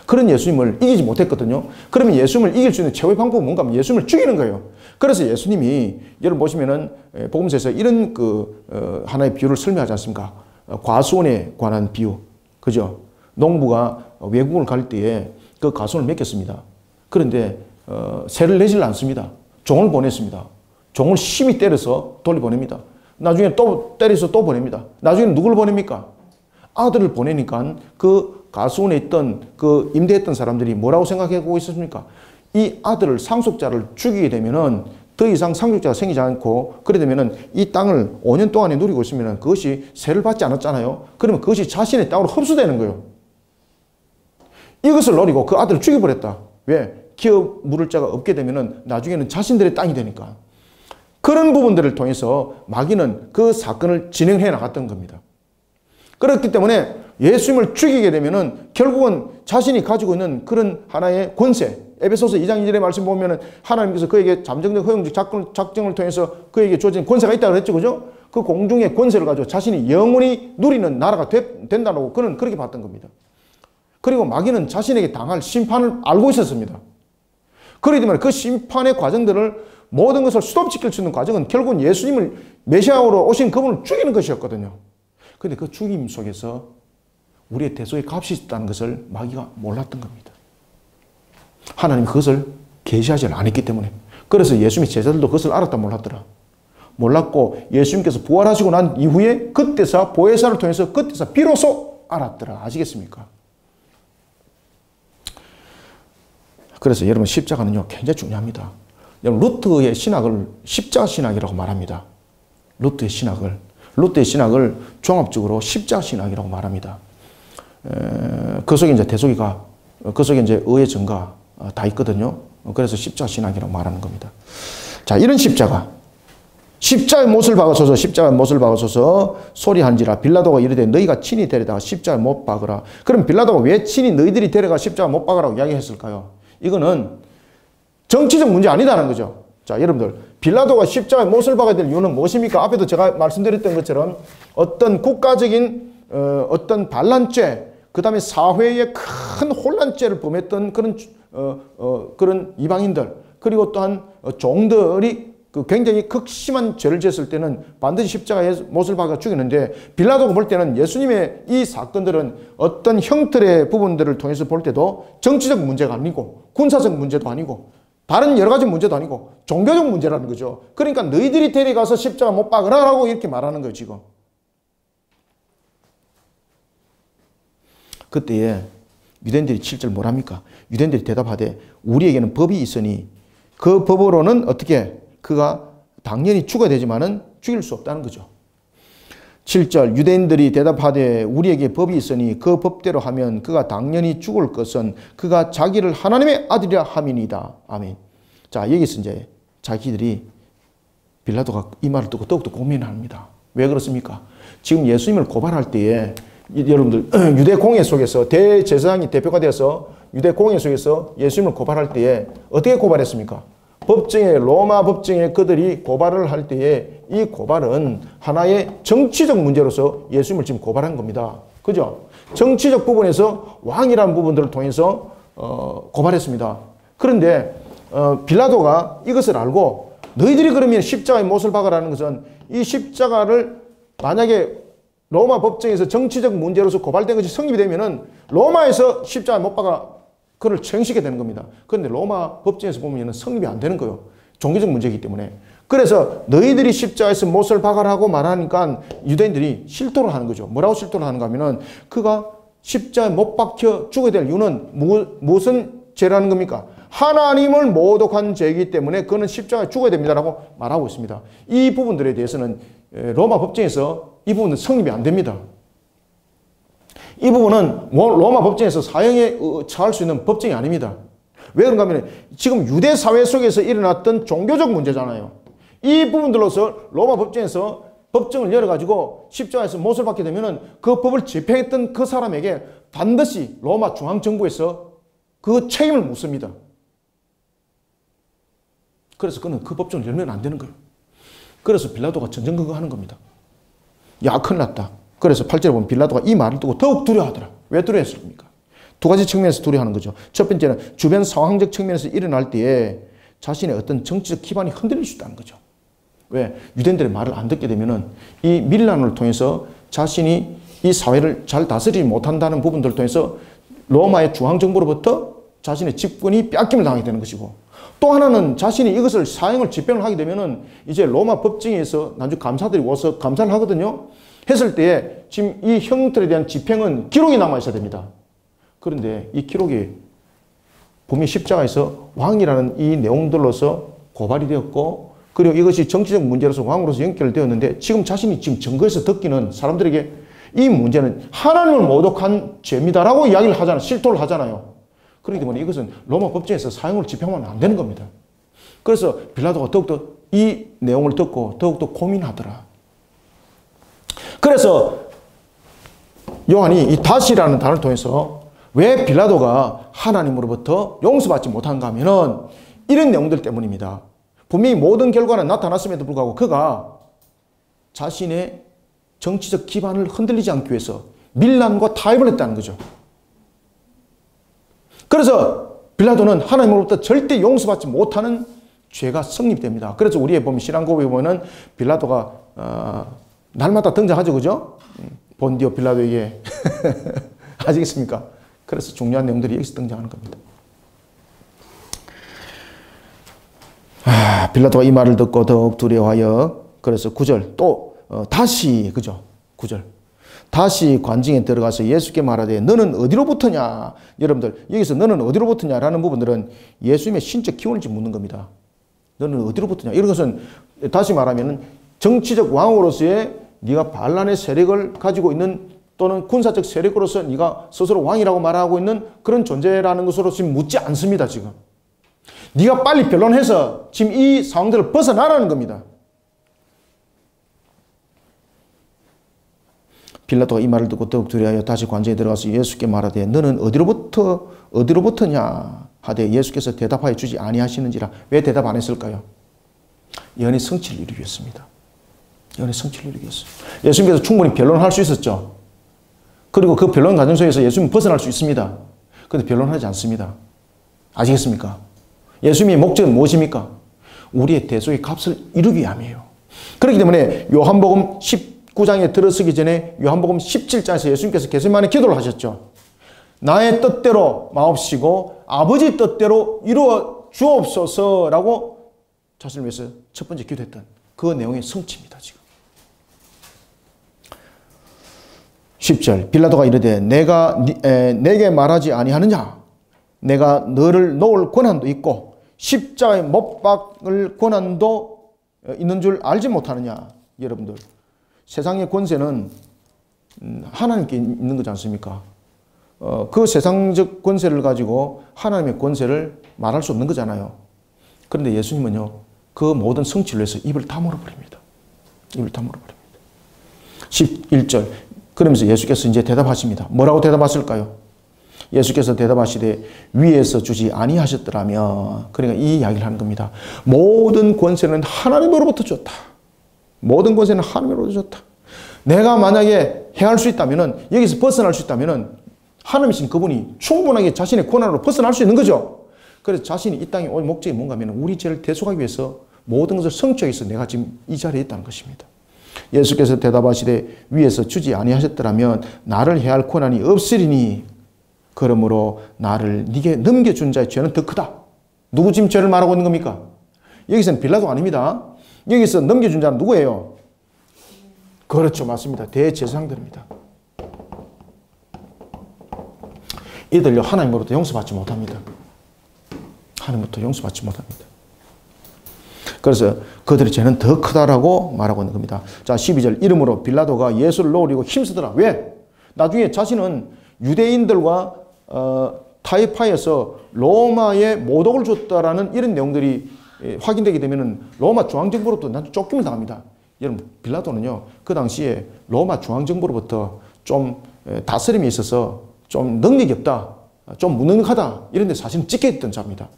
그런 예수님을 이기지 못했거든요. 그러면 예수님을 이길 수 있는 최고의 방법은 뭔가 하면 예수님을 죽이는 거예요. 그래서 예수님이 여러분 보시면은 복음서에서 이런 하나의 비유를 설명하지 않습니까? 과수원에 관한 비유. 그죠? 농부가 외국을 갈 때에 그 과수원을 맡겼습니다. 그런데 세를 내질 않습니다. 종을 보냈습니다. 종을 심히 때려서 돌려보냅니다. 나중에 또 때려서 또 보냅니다. 나중에는 누굴 보냅니까? 아들을 보내니까 그 가수원에 있던 그 임대했던 사람들이 뭐라고 생각하고 있었습니까? 이 아들을 상속자를 죽이게 되면은 더 이상 상속자가 생기지 않고, 그래 되면은 이 땅을 5년 동안에 누리고 있으면은 그것이 세를 받지 않았잖아요. 그러면 그것이 자신의 땅으로 흡수되는 거예요. 이것을 노리고 그 아들을 죽여버렸다. 왜? 기어 물을 자가 없게 되면은 나중에는 자신들의 땅이 되니까. 그런 부분들을 통해서 마귀는 그 사건을 진행해 나갔던 겁니다. 그렇기 때문에 예수님을 죽이게 되면은 결국은 자신이 가지고 있는 그런 하나의 권세, 에베소서 2장 2절의 말씀 보면은 하나님께서 그에게 잠정적 허용적 작정을 통해서 그에게 주어진 권세가 있다고 했죠. 그죠? 그 공중의 권세를 가지고 자신이 영원히 누리는 나라가 된다고 그는 그렇게 봤던 겁니다. 그리고 마귀는 자신에게 당할 심판을 알고 있었습니다. 그렇기 때문에 그 심판의 과정들을 모든 것을 스톱시킬 수 있는 과정은 결국은 예수님을 메시아로 오신 그분을 죽이는 것이었거든요. 그런데 그 죽임 속에서 우리의 대속의 값이 있다는 것을 마귀가 몰랐던 겁니다. 하나님 그것을 계시하지 않았기 때문에. 그래서 예수님의 제자들도 그것을 알았다 몰랐더라. 몰랐고 예수님께서 부활하시고 난 이후에 그때서 보혜사를 통해서 그때서 비로소 알았더라. 아시겠습니까? 그래서 여러분 십자가는요 굉장히 중요합니다. 여러분 루트의 신학을 십자가 신학이라고 말합니다. 루트의 신학을 종합적으로 십자가 신학이라고 말합니다. 그 속에 이제 대속이가, 그 속에 이제 의의 증가 다 있거든요. 그래서 십자가 신학이라고 말하는 겁니다. 자, 이런 십자가, 십자가에 못을 박아서서 십자가에 못을 박아서서 소리한지라 빌라도가 이르되 너희가 친히 데려다가 십자가에 못 박으라. 그럼 빌라도가 왜 친히 너희들이 데려가 십자가에 못 박으라고 이야기했을까요? 이거는 정치적 문제 아니다는 거죠. 자, 여러분들 빌라도가 십자가에 못을 박아야 될 이유는 무엇입니까? 앞에도 제가 말씀드렸던 것처럼 어떤 국가적인 어떤 반란죄, 그 다음에 사회의 큰 혼란죄를 범했던 그런 이방인들, 그리고 또한 종들이 굉장히 극심한 죄를 지었을 때는 반드시 십자가에 못을 박아 죽이는데, 빌라도가 볼 때는 예수님의 이 사건들은 어떤 형틀의 부분들을 통해서 볼 때도 정치적 문제가 아니고 군사적 문제도 아니고 다른 여러 가지 문제도 아니고 종교적 문제라는 거죠. 그러니까 너희들이 데려가서 십자가 못 박으라고 이렇게 말하는 거예요, 지금. 그때에 유대인들이 7절 뭐랍니까? 유대인들이 대답하되 우리에게는 법이 있으니 그 법으로는 어떻게 그가 당연히 죽어야 되지만은 죽일 수 없다는 거죠. 7절 유대인들이 대답하되 우리에게 법이 있으니 그 법대로 하면 그가 당연히 죽을 것은 그가 자기를 하나님의 아들이라 함이니이다. 아멘. 자, 여기서 이제 자기들이 빌라도가 이 말을 듣고 더욱더 고민합니다. 왜 그렇습니까? 지금 예수님을 고발할 때에 여러분들 유대 공회 속에서 대제사장이 대표가 되어서 유대 공회 속에서 예수님을 고발할 때에 어떻게 고발했습니까? 법정에 로마 법정에 그들이 고발을 할 때에 이 고발은 하나의 정치적 문제로서 예수님을 지금 고발한 겁니다. 그죠? 정치적 부분에서 왕이라는 부분들을 통해서 고발했습니다. 그런데 빌라도가 이것을 알고 너희들이 그러면 십자가에 못을 박으라는 것은 이 십자가를 만약에 로마 법정에서 정치적 문제로서 고발된 것이 성립이 되면은 로마에서 십자가에 못 박아 그를 처형시키게 되는 겁니다. 그런데 로마 법정에서 보면 성립이 안 되는 거예요. 종교적 문제이기 때문에. 그래서 너희들이 십자가에서 못을 박으라고 말하니까 유대인들이 실토를 하는 거죠. 뭐라고 실토를 하는가 하면은 그가 십자가에 못 박혀 죽어야 될 이유는 무슨 죄라는 겁니까? 하나님을 모독한 죄이기 때문에 그는 십자가에 죽어야 됩니다라고 말하고 있습니다. 이 부분들에 대해서는 로마 법정에서 이 부분은 성립이 안 됩니다. 이 부분은 로마 법정에서 사형에 처할 수 있는 법정이 아닙니다. 왜 그런가 하면 지금 유대 사회 속에서 일어났던 종교적 문제잖아요. 이 부분들로서 로마 법정에서 법정을 열어가지고 십자가에서 못을 박게 되면은 그 법을 집행했던 그 사람에게 반드시 로마 중앙정부에서 그 책임을 묻습니다. 그래서 그는 그 법정을 열면 안 되는 거예요. 그래서 빌라도가 전전긍긍하는 겁니다. 야, 큰일 났다. 그래서 8절에 보면 빌라도가 이 말을 듣고 더욱 두려워하더라. 왜 두려워했습니까? 두 가지 측면에서 두려워하는 거죠. 첫 번째는 주변 상황적 측면에서 일어날 때에 자신의 어떤 정치적 기반이 흔들릴 수 있다는 거죠. 왜? 유대인들의 말을 안 듣게 되면은 이 밀란을 통해서 자신이 이 사회를 잘 다스리지 못한다는 부분들을 통해서 로마의 중앙정부로부터 자신의 직분이 뺏김을 당하게 되는 것이고, 또 하나는 자신이 이것을 사형을 집행을 하게 되면은 이제 로마 법정에서 나중에 감사들이 와서 감사를 하거든요. 했을 때에 지금 이 형틀에 대한 집행은 기록이 남아 있어야 됩니다. 그런데 이 기록이 분명히 십자가에서 왕이라는 이 내용들로서 고발이 되었고, 그리고 이것이 정치적 문제로서 왕으로서 연결되었는데 지금 자신이 지금 증거에서 듣기는 사람들에게 이 문제는 하나님을 모독한 죄입니다라고 이야기를 하잖아요. 실토를 하잖아요. 그렇기 때문에 이것은 로마 법정에서 사형을 집행하면 안 되는 겁니다. 그래서 빌라도가 더욱더 이 내용을 듣고 더욱더 고민하더라. 그래서 요한이 이 다시라는 단어를 통해서 왜 빌라도가 하나님으로부터 용서받지 못한가 하면은 이런 내용들 때문입니다. 분명히 모든 결과는 나타났음에도 불구하고 그가 자신의 정치적 기반을 흔들리지 않기 위해서 밀란과 타협을 했다는 거죠. 그래서 빌라도는 하나님으로부터 절대 용서받지 못하는 죄가 성립됩니다. 그래서 우리의 보면 신앙고백에 보면은 빌라도가 날마다 등장하죠, 그죠? 본디오 빌라도에게 아시겠습니까? 그래서 중요한 내용들이 여기서 등장하는 겁니다. 빌라도가 이 말을 듣고 더욱 두려워하여 그래서 9절 또 다시 그죠? 9절 다시 관중에 들어가서 예수께 말하되 너는 어디로부터냐? 여러분들 여기서 너는 어디로부터냐라는 부분들은 예수님의 신적 기원을 지금 묻는 겁니다. 너는 어디로부터냐? 이런 것은 다시 말하면 정치적 왕으로서의 네가 반란의 세력을 가지고 있는 또는 군사적 세력으로서 네가 스스로 왕이라고 말하고 있는 그런 존재라는 것으로 지금 묻지 않습니다. 지금 네가 빨리 변론해서 지금 이 상황들을 벗어나라는 겁니다. 빌라도가 이 말을 듣고 더욱 두려워하여 다시 관저에 들어가서 예수께 말하되 너는 어디로부터냐 하되 예수께서 대답하여 주지 아니하시는지라. 왜 대답 안 했을까요? 예언의 성취를 이루기 위해서입니다. 예언의 성취를 이루기 위해서. 예수님께서 충분히 변론을 할 수 있었죠. 그리고 그 변론 과정 속에서 예수님은 벗어날 수 있습니다. 그런데 변론하지 않습니다. 아시겠습니까? 예수님의 목적은 무엇입니까? 우리의 대속의 값을 이루기 위함이에요. 그렇기 때문에 요한복음 19장에 들어서기 전에 요한복음 17장에서 예수님께서 겟세마네 기도를 하셨죠. 나의 뜻대로 마옵시고 아버지 뜻대로 이루어 주옵소서라고 자신을 위해서 첫 번째 기도했던 그 내용의 성취입니다. 지금 10절 빌라도가 이르되 내게 말하지 아니하느냐 내가 너를 놓을 권한도 있고 십자가에 못 박을 권한도 있는 줄 알지 못하느냐. 여러분들 세상의 권세는 하나님께 있는 거지 않습니까? 그 세상적 권세를 가지고 하나님의 권세를 말할 수 없는 거잖아요. 그런데 예수님은요 그 모든 성취를 위해서 입을 다물어 버립니다. 입을 다물어 버립니다. 11절 그러면서 예수께서 이제 대답하십니다. 뭐라고 대답하실까요? 예수께서 대답하시되 위에서 주지 아니하셨더라면, 그러니까 이 이야기를 하는 겁니다. 모든 권세는 하나님으로부터 줬다. 모든 권세는 하나님으로부터 줬다. 내가 만약에 행할 수 있다면, 여기서 벗어날 수 있다면 하나님이신 그분이 충분하게 자신의 고난으로 벗어날 수 있는 거죠. 그래서 자신이 이 땅에 올 목적이 뭔가 하면 우리 죄를 대속하기 위해서 모든 것을 성취하기 위해서 내가 지금 이 자리에 있다는 것입니다. 예수께서 대답하시되 위에서 주지 아니하셨더라면 나를 해할 권한이 없으리니 그러므로 나를 네게 넘겨준 자의 죄는 더 크다. 누구 지금 죄를 말하고 있는 겁니까? 여기서는 빌라도 아닙니다. 여기서 넘겨준 자는 누구예요? 그렇죠. 맞습니다. 대제사장들입니다. 이들요 하나님으로부터 용서받지 못합니다. 하나님부터 용서받지 못합니다. 그래서 그들의 죄는 더 크다라고 말하고 있는 겁니다. 자, 12절 이름으로 빌라도가 예수를 놓으려고 힘쓰더라. 왜? 나중에 자신은 유대인들과 타이파에서 로마에 모독을 줬다라는 이런 내용들이 확인되게 되면 로마 중앙정부로부터 난 쫓김을 당합니다. 여러분 빌라도는요 그 당시에 로마 중앙정부로부터 좀 다스림이 있어서 좀 능력이 없다, 좀 무능하다 이런 데 사실은 찍혀있던 자입니다.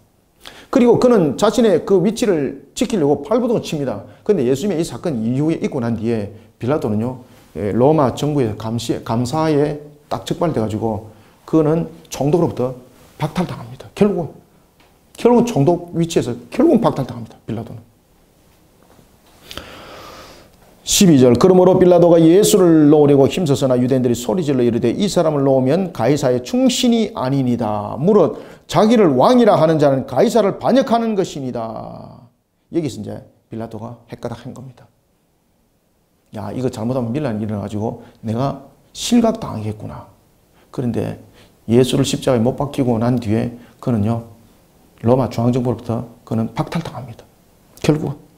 그리고 그는 자신의 그 위치를 지키려고 발버둥을 칩니다. 그런데 예수님의 이 사건 이후에 있고 난 뒤에 빌라도는요 로마 정부의 감사에 딱 적발돼가지고 그는 총독으로부터 박탈당합니다. 결국은 총독 위치에서 결국은 박탈당합니다. 빌라도는. 12절 그러므로 빌라도가 예수를 놓으려고 힘써서나 유대인들이 소리질러 이르되 이 사람을 놓으면 가이사의 충신이 아니니다. 무릇 자기를 왕이라 하는 자는 가이사를 반역하는 것이니다. 여기서 이제 빌라도가 헷가닥한 겁니다. 야, 이거 잘못하면 밀란이 일어나가지고 내가 실각당하겠구나. 그런데 예수를 십자가에 못 박히고 난 뒤에 그는요 로마 중앙정부로부터 그는 박탈당합니다. 결국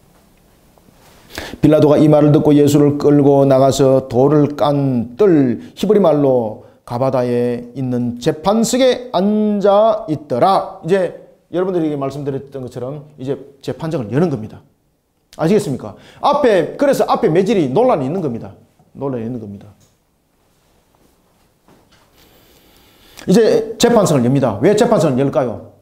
빌라도가 이 말을 듣고 예수를 끌고 나가서 돌을 깐 뜰 히브리 말로 가바다에 있는 재판석에 앉아 있더라. 이제 여러분들에게 말씀드렸던 것처럼 이제 재판정을 여는 겁니다. 아시겠습니까? 그래서 앞에 매질이 논란이 있는 겁니다. 논란이 있는 겁니다. 이제 재판석을 엽니다. 왜 재판석을 열까요?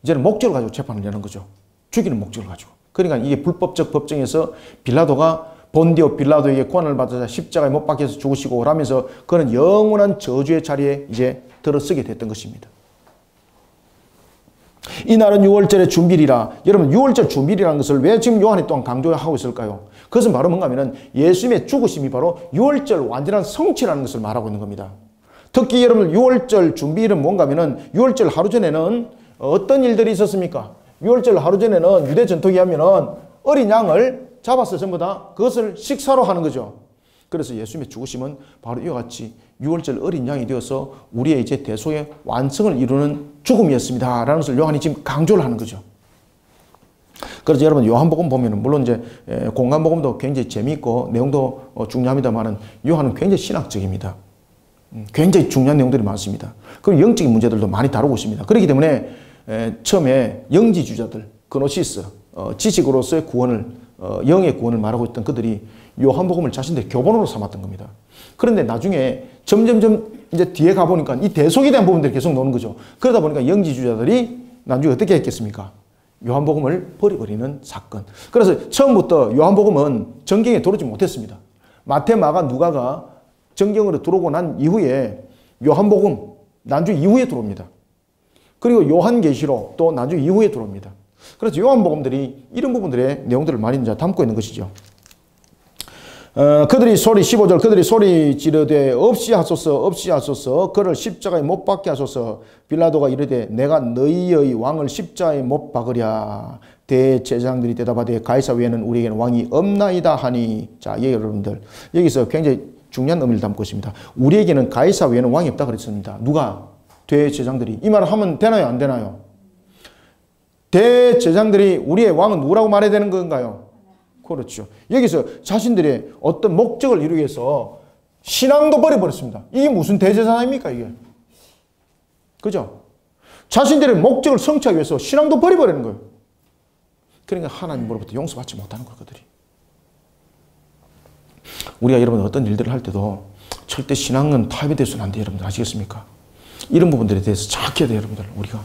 이제는 목적을 가지고 재판을 여는 거죠. 죽이는 목적을 가지고. 그러니까 이게 불법적 법정에서 빌라도가 본디오 빌라도에게 고난을 받아서 십자가에 못 박혀서 죽으시고 라면서 그는 영원한 저주의 자리에 이제 들어서게 됐던 것입니다. 이날은 6월절의 준비일이라. 여러분 6월절 준비일이라는 것을 왜 지금 요한이 또한 강조하고 있을까요? 그것은 바로 뭔가 하면 예수님의 죽으심이 바로 6월절 완전한 성취라는 것을 말하고 있는 겁니다. 특히 여러분 6월절 준비일은 뭔가 하면 6월절 하루 전에는 어떤 일들이 있었습니까? 6월절 하루 전에는 유대 전통에 하면은 어린 양을 잡아서 전부 다 그것을 식사로 하는 거죠. 그래서 예수님의 죽으심은 바로 이와 같이 6월절 어린 양이 되어서 우리의 이제 대속의 완성을 이루는 죽음이었습니다. 라는 것을 요한이 지금 강조를 하는 거죠. 그래서 여러분 요한복음 보면은 물론 이제 공간복음도 굉장히 재미있고 내용도 중요합니다만은 요한은 굉장히 신학적입니다. 굉장히 중요한 내용들이 많습니다. 그리고 영적인 문제들도 많이 다루고 있습니다. 그렇기 때문에 처음에 영지주자들, 그노시스, 지식으로서의 구원을 영의 구원을 말하고 있던 그들이 요한복음을 자신들의 교본으로 삼았던 겁니다. 그런데 나중에 점점점 이제 뒤에 가보니까 이 대속에 대한 부분들이 계속 나오는 거죠. 그러다 보니까 영지주자들이 나중에 어떻게 했겠습니까? 요한복음을 버려버리는 사건. 그래서 처음부터 요한복음은 정경에 들어오지 못했습니다. 마태, 마가, 누가가 정경으로 들어오고 난 이후에 요한복음 난주 이후에 들어옵니다. 그리고 요한계시록 또 난주 이후에 들어옵니다. 그래서 요한복음들이 이런 부분들의 내용들을 많이 담고 있는 것이죠. 그들이 소리 15절 그들이 소리 지르되 없이 하소서 없이 하소서 그를 십자가에 못 박게 하소서 빌라도가 이르되 내가 너희의 왕을 십자가에 못 박으랴 대제사장들이 대답하되 가이사 외에는 우리에게는 왕이 없나이다 하니 자 여러분들 여기서 굉장히 중요한 의미를 담고 있습니다. 우리에게는 가이사 외에는 왕이 없다 그랬습니다. 누가? 대제사장들이. 이 말을 하면 되나요 안 되나요? 대제사장들이 우리의 왕은 누구라고 말해야 되는 건가요? 그렇죠. 여기서 자신들의 어떤 목적을 이루기 위해서 신앙도 버려버렸습니다. 이게 무슨 대제사장입니까 이게? 그죠? 자신들의 목적을 성취하기 위해서 신앙도 버려버리는 거예요. 그러니까 하나님으로부터 용서받지 못하는 거예요 그들이. 우리가 여러분 어떤 일들을 할 때도 절대 신앙은 타협돼서는 안 돼요 여러분들 아시겠습니까? 이런 부분들에 대해서 정확해야 돼요 여러분들 우리가.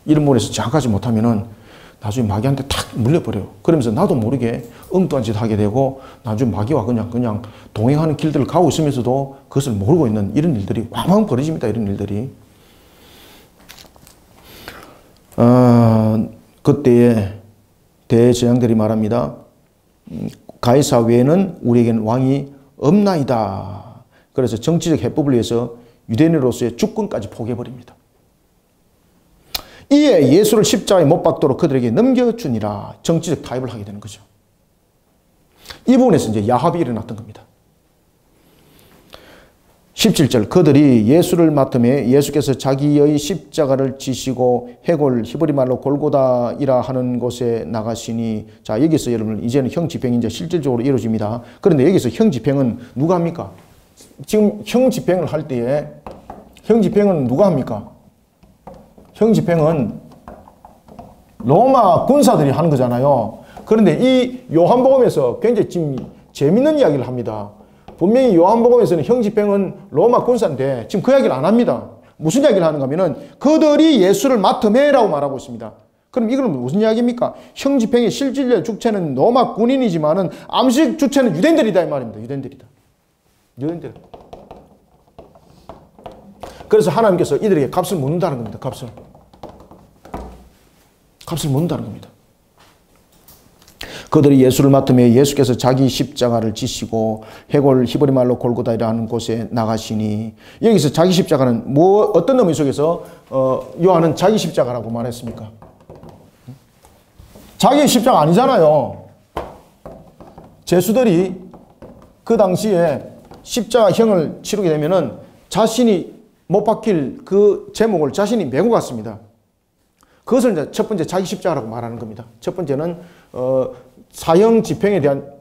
이런 부분에서 정확하지 못하면은 나중에 마귀한테 탁 물려버려요. 그러면서 나도 모르게 엉뚱한 짓 하게 되고 나중에 마귀와 그냥 동행하는 길들을 가고 있으면서도 그것을 모르고 있는 이런 일들이 왕왕 벌어집니다. 이런 일들이. 그때에 대제사장들이 말합니다. 가이사 외에는 우리에게는 왕이 없나이다. 그래서 정치적 해법을 위해서 유대인으로서의 주권까지 포기해버립니다. 이에 예수를 십자가에 못 박도록 그들에게 넘겨주니라. 정치적 타협을 하게 되는 거죠. 이 부분에서 이제 야합이 일어났던 겁니다. 17절 그들이 예수를 맡음에 예수께서 자기의 십자가를 지시고 해골 히브리 말로 골고다이라 하는 곳에 나가시니 자 여기서 여러분 이제는 형집행이 이제 실질적으로 이루어집니다. 그런데 여기서 형집행은 누가 합니까? 지금 형집행을 할 때에 형집행은 누가 합니까? 형집행은 로마 군사들이 하는 거잖아요. 그런데 이 요한복음에서 굉장히 지금 재밌는 이야기를 합니다. 분명히 요한복음에서는 형집행은 로마 군사인데 지금 그 이야기를 안 합니다. 무슨 이야기를 하는가 하면은 그들이 예수를 맡음해라고 말하고 있습니다. 그럼 이건 무슨 이야기입니까? 형집행의 실질적 주체는 로마 군인이지만은 암식 주체는 유대인들이다 이 말입니다. 유대인들이다. 유대인들. 그래서 하나님께서 이들에게 값을 묻는다는 겁니다. 값을 묻는다는 겁니다. 그들이 예수를 맡으며 예수께서 자기 십자가를 지시고 해골 히브리 말로 골고다이라는 곳에 나가시니 여기서 자기 십자가는 어떤 의미 속에서 요한은 자기 십자가라고 말했습니까? 자기 십자가 아니잖아요. 제수들이 그 당시에 십자가형을 치르게 되면은 자신이 못 박힐 그 제목을 자신이 메고 갔습니다. 그것을 이제 첫 번째 자기 십자가라고 말하는 겁니다. 첫 번째는 사형 집행에 대한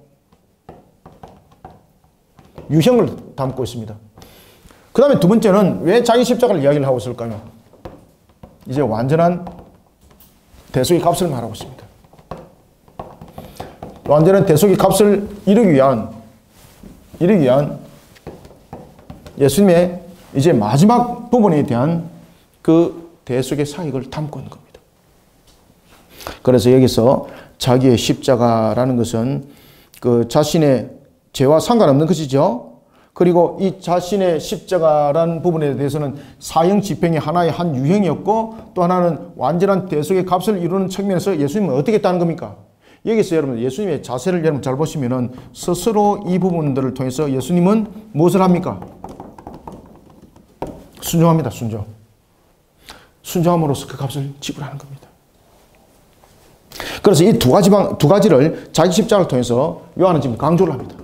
유형을 담고 있습니다. 그 다음에 두 번째는 왜 자기 십자가를 이야기를 하고 있을까요? 이제 완전한 대속의 값을 말하고 있습니다. 완전한 대속의 값을 이루기 위한 예수님의 이제 마지막 부분에 대한 그 대속의 사역을 담고 있는 겁니다. 그래서 여기서 자기의 십자가라는 것은 그 자신의 죄와 상관없는 것이죠. 그리고 이 자신의 십자가라는 부분에 대해서는 사형 집행의 하나의 한 유형이었고 또 하나는 완전한 대속의 값을 이루는 측면에서 예수님은 어떻게 했다는 겁니까? 여기서 여러분 예수님의 자세를 여러분 잘 보시면은 스스로 이 부분들을 통해서 예수님은 무엇을 합니까? 순종합니다. 순종함으로써 그 값을 지불하는 겁니다. 그래서 이 두 가지를 자기 십자가를 통해서 요한은 지금 강조를 합니다.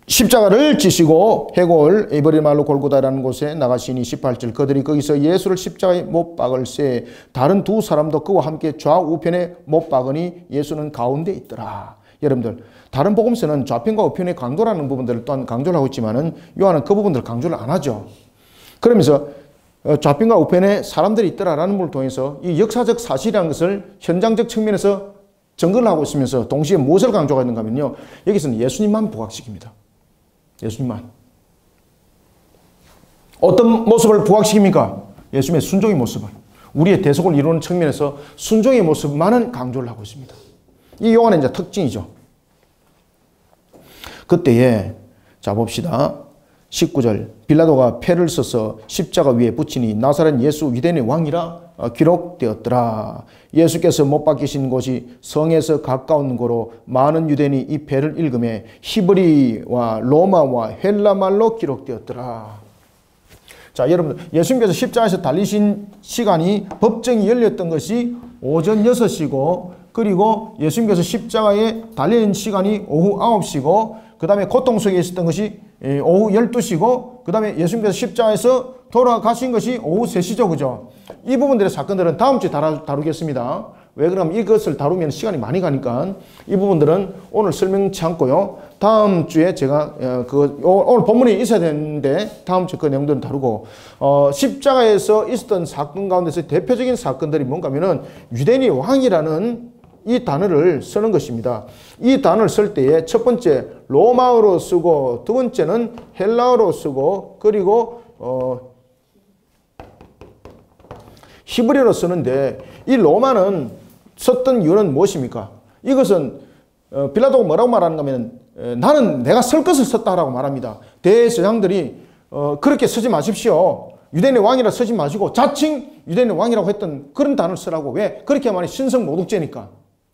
십자가를 지시고 해골 히브리 말로 골고다라는 곳에 나가시니 18절 그들이 거기서 예수를 십자가에 못 박을새 다른 두 사람도 그와 함께 좌우편에 못 박으니 예수는 가운데 있더라. 여러분들 다른 복음서는 좌편과 우편의 강도라는 부분들을 또한 강조를 하고 있지만은 요한은 그 부분들을 강조를 안 하죠. 그러면서 좌편과 우편에 사람들이 있더라라는 걸 통해서 이 역사적 사실이라는 것을 현장적 측면에서 증거를 하고 있으면서 동시에 무엇을 강조하고 있는가 하면요. 여기서는 예수님만 부각시킵니다. 예수님만. 어떤 모습을 부각시킵니까? 예수님의 순종의 모습을. 우리의 대속을 이루는 측면에서 순종의 모습만은 강조를 하고 있습니다. 이 요한의 이제 특징이죠. 그때에 자 봅시다. 19절 빌라도가 패를 써서 십자가 위에 붙이니 나사렛 예수 유대인의 왕이라 기록되었더라. 예수께서 못 박히신 곳이 성에서 가까운 곳으로 많은 유대인이 이 패를 읽음에 히브리와 로마와 헬라말로 기록되었더라. 자, 여러분, 예수님께서 십자가에서 달리신 시간이 법정이 열렸던 것이 오전 6시고, 그리고 예수님께서 십자가에 달린 시간이 오후 9시고, 그 다음에 고통 속에 있었던 것이 오후 12시고, 그 다음에 예수님께서 십자가에서 돌아가신 것이 오후 3시죠. 그죠? 이 부분들의 사건들은 다음 주에 다루겠습니다. 왜 그러면 이것을 다루면 시간이 많이 가니까 이 부분들은 오늘 설명치 않고요. 다음 주에 제가 오늘 본문에 있어야 되는데 다음 주에 그 내용들은 다루고 십자가에서 있었던 사건 가운데서 대표적인 사건들이 뭔가 하면은 유대인이 왕이라는 이 단어를 쓰는 것입니다. 이 단어를 쓸 때에 첫 번째 로마어로 쓰고 두 번째는 헬라어로 쓰고 그리고 히브리어로 쓰는데 이 로마는 썼던 이유는 무엇입니까? 이것은 빌라도가 뭐라고 말하는가 하면 나는 내가 쓸 것을 썼다라고 말합니다. 대제사장들이 그렇게 쓰지 마십시오. 유대인의 왕이라 쓰지 마시고 자칭 유대인의 왕이라고 했던 그런 단어를 쓰라고. 왜? 그렇게 하면 신성모독죄니까.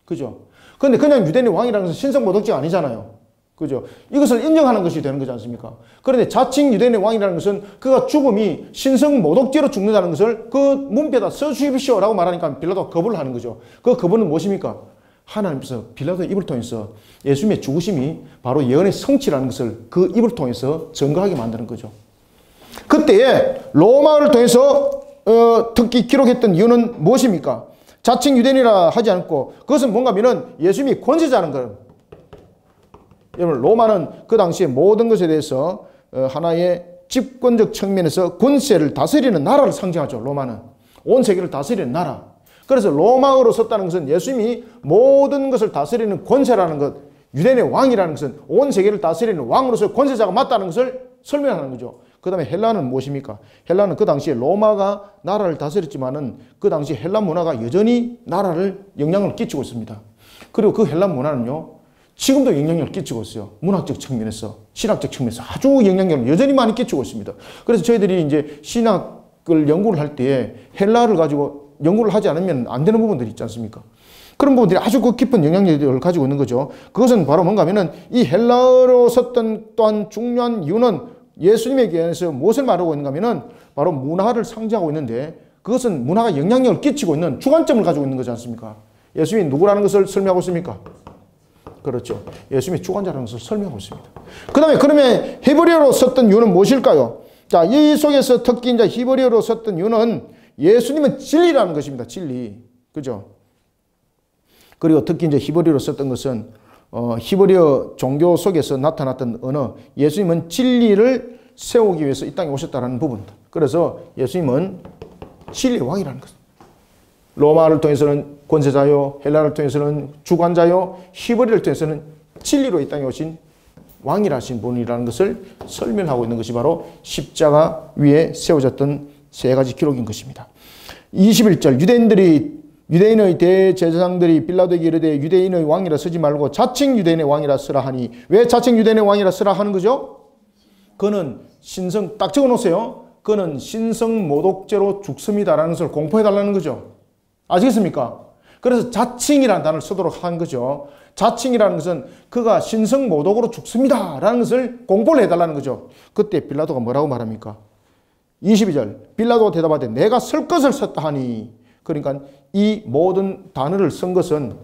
그죠? 그런데 그냥 유대인의 왕이라는 것은 신성모독죄가 아니잖아요. 그죠? 이것을 인정하는 것이 되는 거지 않습니까? 그런데 자칭 유대인의 왕이라는 것은 그가 죽음이 신성모독죄로 죽는다는 것을 그 문패에다 써주십시오라고 말하니까 빌라도가 거부를 하는 거죠. 그 거부는 무엇입니까? 하나님께서 빌라도의 입을 통해서 예수님의 죽으심이 바로 예언의 성취라는 것을 그 입을 통해서 증거하게 만드는 거죠. 그때에 로마를 통해서 특히 기록했던 이유는 무엇입니까? 자칭 유대인이라 하지 않고 그것은 뭔가 하면은 예수님이 권세자는 거예요. 여러분 로마는 그 당시에 모든 것에 대해서 하나의 집권적 측면에서 권세를 다스리는 나라를 상징하죠. 로마는 온 세계를 다스리는 나라. 그래서 로마어로 썼다는 것은 예수님이 모든 것을 다스리는 권세라는 것, 유대인의 왕이라는 것은 온 세계를 다스리는 왕으로서 권세자가 맞다는 것을 설명하는 거죠. 그 다음에 헬라는 무엇입니까? 헬라는 그 당시에 로마가 나라를 다스렸지만은 그 당시 헬라 문화가 여전히 나라를 영향을 끼치고 있습니다. 그리고 그 헬라 문화는요, 지금도 영향력을 끼치고 있어요. 문학적 측면에서, 신학적 측면에서 아주 영향력을 여전히 많이 끼치고 있습니다. 그래서 저희들이 이제 신학을 연구를 할 때 헬라를 가지고 연구를 하지 않으면 안 되는 부분들이 있지 않습니까? 그런 부분들이 아주 그 깊은 영향력을 가지고 있는 거죠. 그것은 바로 뭔가 하면은 이 헬라어로 썼던 또한 중요한 이유는 예수님에 대해서 무엇을 말하고 있는가 하면은 바로 문화를 상징하고 있는데 그것은 문화가 영향력을 끼치고 있는 주관점을 가지고 있는 거지 않습니까? 예수님이 누구라는 것을 설명하고 있습니까? 그렇죠. 예수님이 주관자라는 것을 설명하고 있습니다. 그 다음에 그러면 히브리어로 썼던 이유는 무엇일까요? 자, 이 속에서 특히 이제 히브리어로 썼던 이유는 예수님은 진리라는 것입니다. 진리. 그죠? 그리고 특히 이제 히브리어로 썼던 것은 히브리어 종교 속에서 나타났던 언어, 예수님은 진리를 세우기 위해서 이 땅에 오셨다는 부분입니다. 그래서 예수님은 진리의 왕이라는 것. 로마를 통해서는 권세자요, 헬라를 통해서는 주관자요, 히브리를 통해서는 진리로 이 땅에 오신 왕이라신 분이라는 것을 설명하고 있는 것이 바로 십자가 위에 세워졌던 세 가지 기록인 것입니다. 21절 유대인의 대제사장들이 빌라도에게 이르되 유대인의 왕이라 쓰지 말고 자칭 유대인의 왕이라 쓰라 하니. 왜 자칭 유대인의 왕이라 쓰라 하는 거죠? 그는 딱 적어놓으세요. 그는 신성모독죄로 죽습니다라는 것을 공포해달라는 거죠. 아시겠습니까? 그래서 자칭이라는 단어를 쓰도록 한 거죠. 자칭이라는 것은 그가 신성모독으로 죽습니다라는 것을 공포를 해달라는 거죠. 그때 빌라도가 뭐라고 말합니까? 22절 빌라도가 대답하되 내가 쓸 것을 썼다 하니. 그러니까 이 모든 단어를 쓴 것은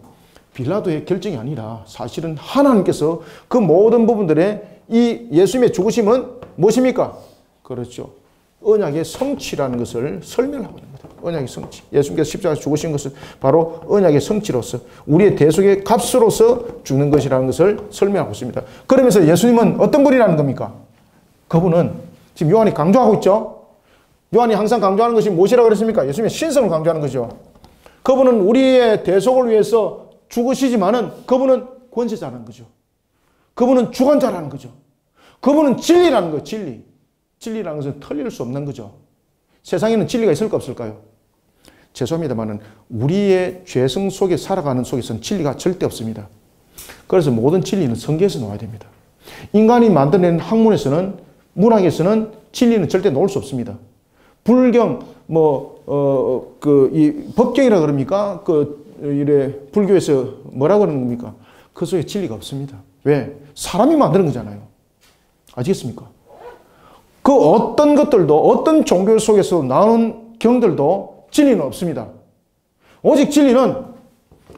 빌라도의 결정이 아니라 사실은 하나님께서 그 모든 부분들의 이 예수님의 죽으심은 무엇입니까? 그렇죠. 언약의 성취라는 것을 설명하고 있는 겁니다. 언약의 성취. 예수님께서 십자가에서 죽으신 것은 바로 언약의 성취로서 우리의 대속의 값으로서 죽는 것이라는 것을 설명하고 있습니다. 그러면서 예수님은 어떤 분이라는 겁니까? 그분은 지금 요한이 강조하고 있죠. 요한이 항상 강조하는 것이 무엇이라고 그랬습니까? 예수님의 신성을 강조하는 거죠. 그분은 우리의 대속을 위해서 죽으시지만은 그분은 권세자라는 거죠. 그분은 주관자라는 거죠. 그분은 진리라는 거예요. 진리. 진리라는 것은 틀릴 수 없는 거죠. 세상에는 진리가 있을까 없을까요? 죄송합니다만은 우리의 죄성 속에 살아가는 속에서는 진리가 절대 없습니다. 그래서 모든 진리는 성경에서 나와야 됩니다. 인간이 만들어낸 학문에서는, 문학에서는 진리는 절대 놓을 수 없습니다. 불경, 이 법경이라 그럽니까? 불교에서 뭐라고 그러는 겁니까? 그 속에 진리가 없습니다. 왜? 사람이 만드는 거잖아요. 아시겠습니까? 그 어떤 것들도, 어떤 종교 속에서 나오는 경들도 진리는 없습니다. 오직 진리는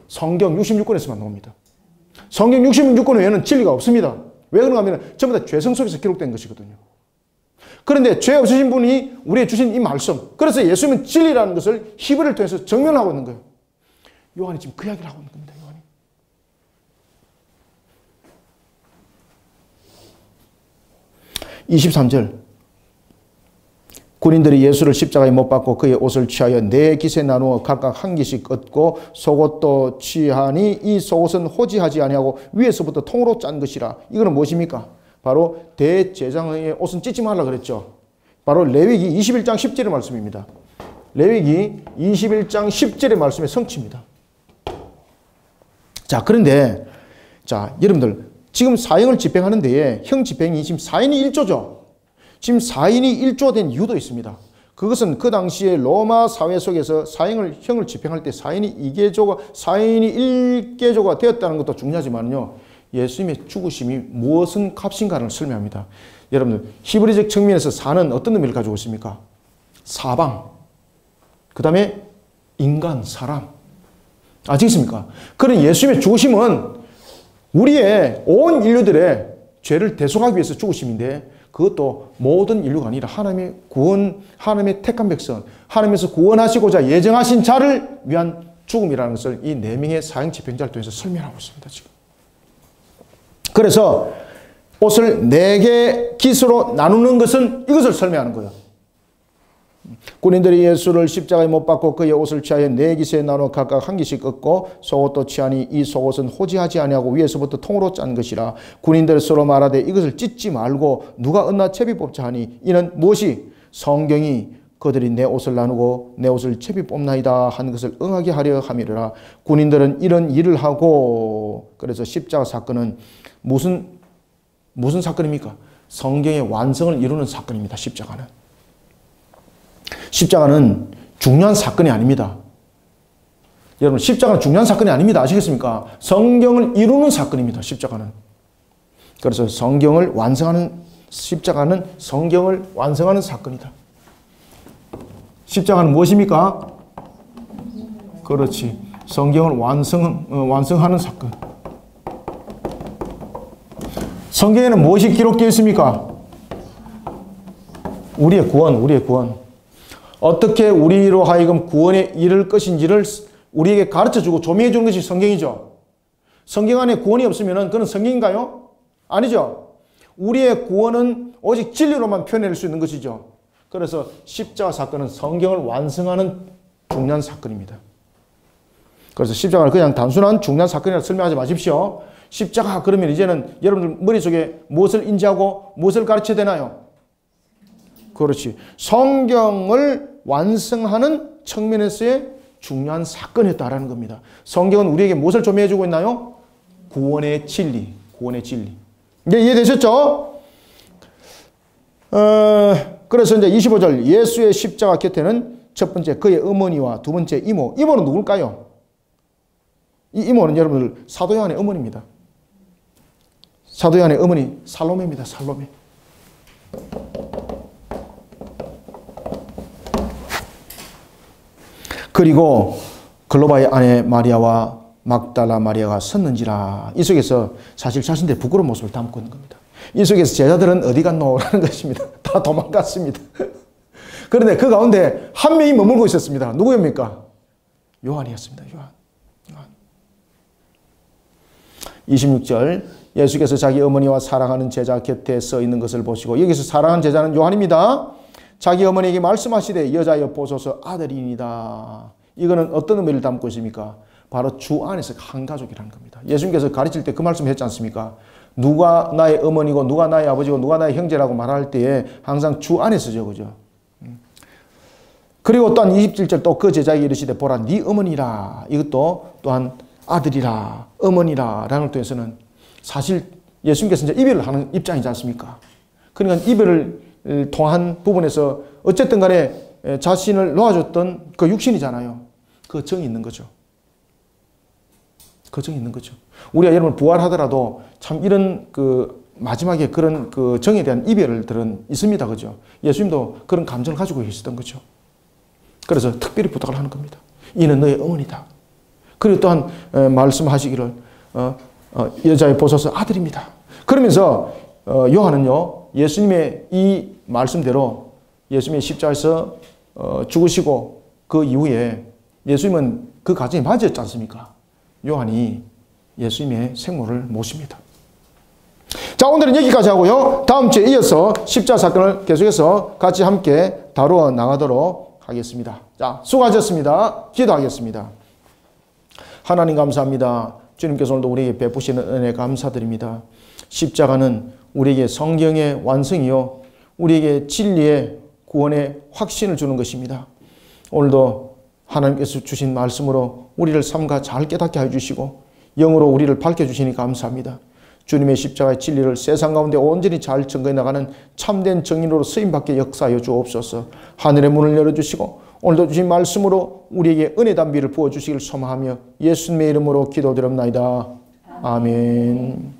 성경 66권에서만 나옵니다. 성경 66권 외에는 진리가 없습니다. 왜 그런가 하면 전부 다 죄성 속에서 기록된 것이거든요. 그런데 죄 없으신 분이 우리에게 주신 이 말씀, 그래서 예수님은 진리라는 것을 히브리를 통해서 증명하고 있는 거예요. 요한이 지금 그 이야기를 하고 있는 겁니다. 요한이. 23절 군인들이 예수를 십자가에 못 박고 그의 옷을 취하여 네 깃에 나누어 각각 한 깃씩 얻고 속옷도 취하니 이 속옷은 호지하지 아니하고 위에서부터 통으로 짠 것이라. 이거는 무엇입니까? 바로 대제사장의 옷은 찢지 말라 그랬죠. 바로 레위기 21장 10절의 말씀입니다. 레위기 21장 10절의 말씀의 성취입니다. 자, 그런데 여러분들 지금 사형을 집행하는 데에 형 집행이 지금 4인이 1조죠. 지금 4인이 1조가 된 이유도 있습니다. 그것은 그 당시에 로마 사회 속에서 형을 집행할 때 4인이 2개조가, 4인이 1개조가 되었다는 것도 중요하지만요. 예수님의 죽으심이 무엇은 값인가를 설명합니다. 여러분들, 히브리적 측면에서 4는 어떤 의미를 가지고 있습니까? 사방, 그 다음에 인간, 사람. 아시겠습니까? 그런 예수님의 죽으심은 우리의 온 인류들의 죄를 대속하기 위해서 죽으심인데, 그것도 모든 인류가 아니라 하나님의 구원, 하나님의 택한 백성, 하나님에서 구원하시고자 예정하신 자를 위한 죽음이라는 것을 이 4명의 사형 집행자를 통해서 설명하고 있습니다. 지금. 그래서 옷을 4개 깃으로 나누는 것은 이것을 설명하는 거예요. 군인들이 예수를 십자가에 못 박고 그의 옷을 취하여 4깃에 나누어 각각 한 깃씩 얻고 속옷도 취하니 이 속옷은 호지하지 아니하고 위에서부터 통으로 짠 것이라. 군인들 서로 말하되 이것을 찢지 말고 누가 얻나 채비 뽑자 하니 이는 무엇이? 성경이 그들이 내 옷을 나누고 내 옷을 채비 뽑나이다 한 것을 응하게 하려 함이라. 군인들은 이런 일을 하고, 그래서 십자가 사건은 무슨 사건입니까? 성경의 완성을 이루는 사건입니다. 십자가는 중요한 사건이 아닙니다. 여러분, 십자가는 중요한 사건이 아닙니다. 아시겠습니까? 성경을 이루는 사건입니다. 십자가는. 그래서 십자가는 성경을 완성하는 사건이다. 십자가는 무엇입니까? 그렇지. 성경을 완성하는 사건. 성경에는 무엇이 기록되어 있습니까? 우리의 구원. 어떻게 우리로 하여금 구원에 이를 것인지를 우리에게 가르쳐주고 조명해 주는 것이 성경이죠. 성경 안에 구원이 없으면 그건 성경인가요? 아니죠. 우리의 구원은 오직 진리로만 표현할 수 있는 것이죠. 그래서 십자가 사건은 성경을 완성하는 중요한 사건입니다. 그래서 십자가를 그냥 단순한 중요한 사건이라 설명하지 마십시오. 십자가 그러면 이제는 여러분들 머릿속에 무엇을 인지하고 무엇을 가르쳐야 되나요? 그렇지. 성경을 완성하는 측면에서의 중요한 사건이었다라는 겁니다. 성경은 우리에게 무엇을 조명해주고 있나요? 구원의 진리. 이제 이해되셨죠? 그래서 이제 25절 예수의 십자가 곁에는 첫 번째 그의 어머니와 두 번째 이모. 이모는 누굴까요? 이 이모는 여러분들 사도 요한의 어머니입니다. 사도 요한의 어머니 살로메입니다. 살로메. 그리고 글로바의 아내 마리아와 막달라 마리아가 섰는지라. 이 속에서 사실 자신들의 부끄러운 모습을 담고 있는 겁니다. 이 속에서 제자들은 어디 갔노라는 것입니다. 다 도망갔습니다. 그런데 그 가운데 한 명이 머물고 있었습니다. 누구입니까? 요한이었습니다. 요한. 26절 예수께서 자기 어머니와 사랑하는 제자 곁에 서 있는 것을 보시고, 여기서 사랑하는 제자는 요한입니다. 자기 어머니에게 말씀하시되 여자여 보소서 아들이니이다. 이거는 어떤 의미를 담고 있습니까? 바로 주 안에서 한 가족이라는 겁니다. 예수님께서 가르칠 때 그 말씀 했지 않습니까? 누가 나의 어머니고 누가 나의 아버지고 누가 나의 형제라고 말할 때에 항상 주 안에서죠. 그죠? 그리고 또한 27절 또 그 제자에게 이르시되 보라 네 어머니라. 이것도 또한 아들이라 어머니라 라는 뜻에서는 사실 예수님께서 이제 이별을 하는 입장이지 않습니까? 그러니까 이별을 통한 부분에서 어쨌든 간에 자신을 놓아줬던 그 육신이잖아요. 그 정이 있는 거죠. 그 정이 있는 거죠. 우리가 여러분 부활하더라도 참 이런 그 마지막에 그런 그 정에 대한 이별들은 있습니다. 그죠? 예수님도 그런 감정을 가지고 계시던 거죠. 그래서 특별히 부탁을 하는 겁니다. 이는 너의 어머니다. 그리고 또한 말씀하시기를 여자의 보소서 아들입니다. 그러면서 요한은요 예수님의 이 말씀대로 예수님의 십자가에서 죽으시고 그 이후에 예수님은 그 가정에 맞이했지 않습니까? 요한이 예수님의 생모를 모십니다. 자, 오늘은 여기까지 하고요. 다음 주에 이어서 십자가 사건을 계속해서 같이 함께 다루어 나가도록 하겠습니다. 자, 수고하셨습니다. 기도하겠습니다. 하나님 감사합니다. 주님께서 오늘도 우리에게 베푸시는 은혜 감사드립니다. 십자가는 우리에게 성경의 완성이요 우리에게 진리의 구원의 확신을 주는 것입니다. 오늘도 하나님께서 주신 말씀으로 우리를 삶과 잘 깨닫게 해주시고 영으로 우리를 밝혀주시니 감사합니다. 주님의 십자가의 진리를 세상 가운데 온전히 잘 증거해 나가는 참된 증인으로 쓰임받게 역사하여 주옵소서. 하늘의 문을 열어주시고 오늘도 주신 말씀으로 우리에게 은혜 담비를 부어주시길 소망하며 예수님의 이름으로 기도드립나이다. 아멘.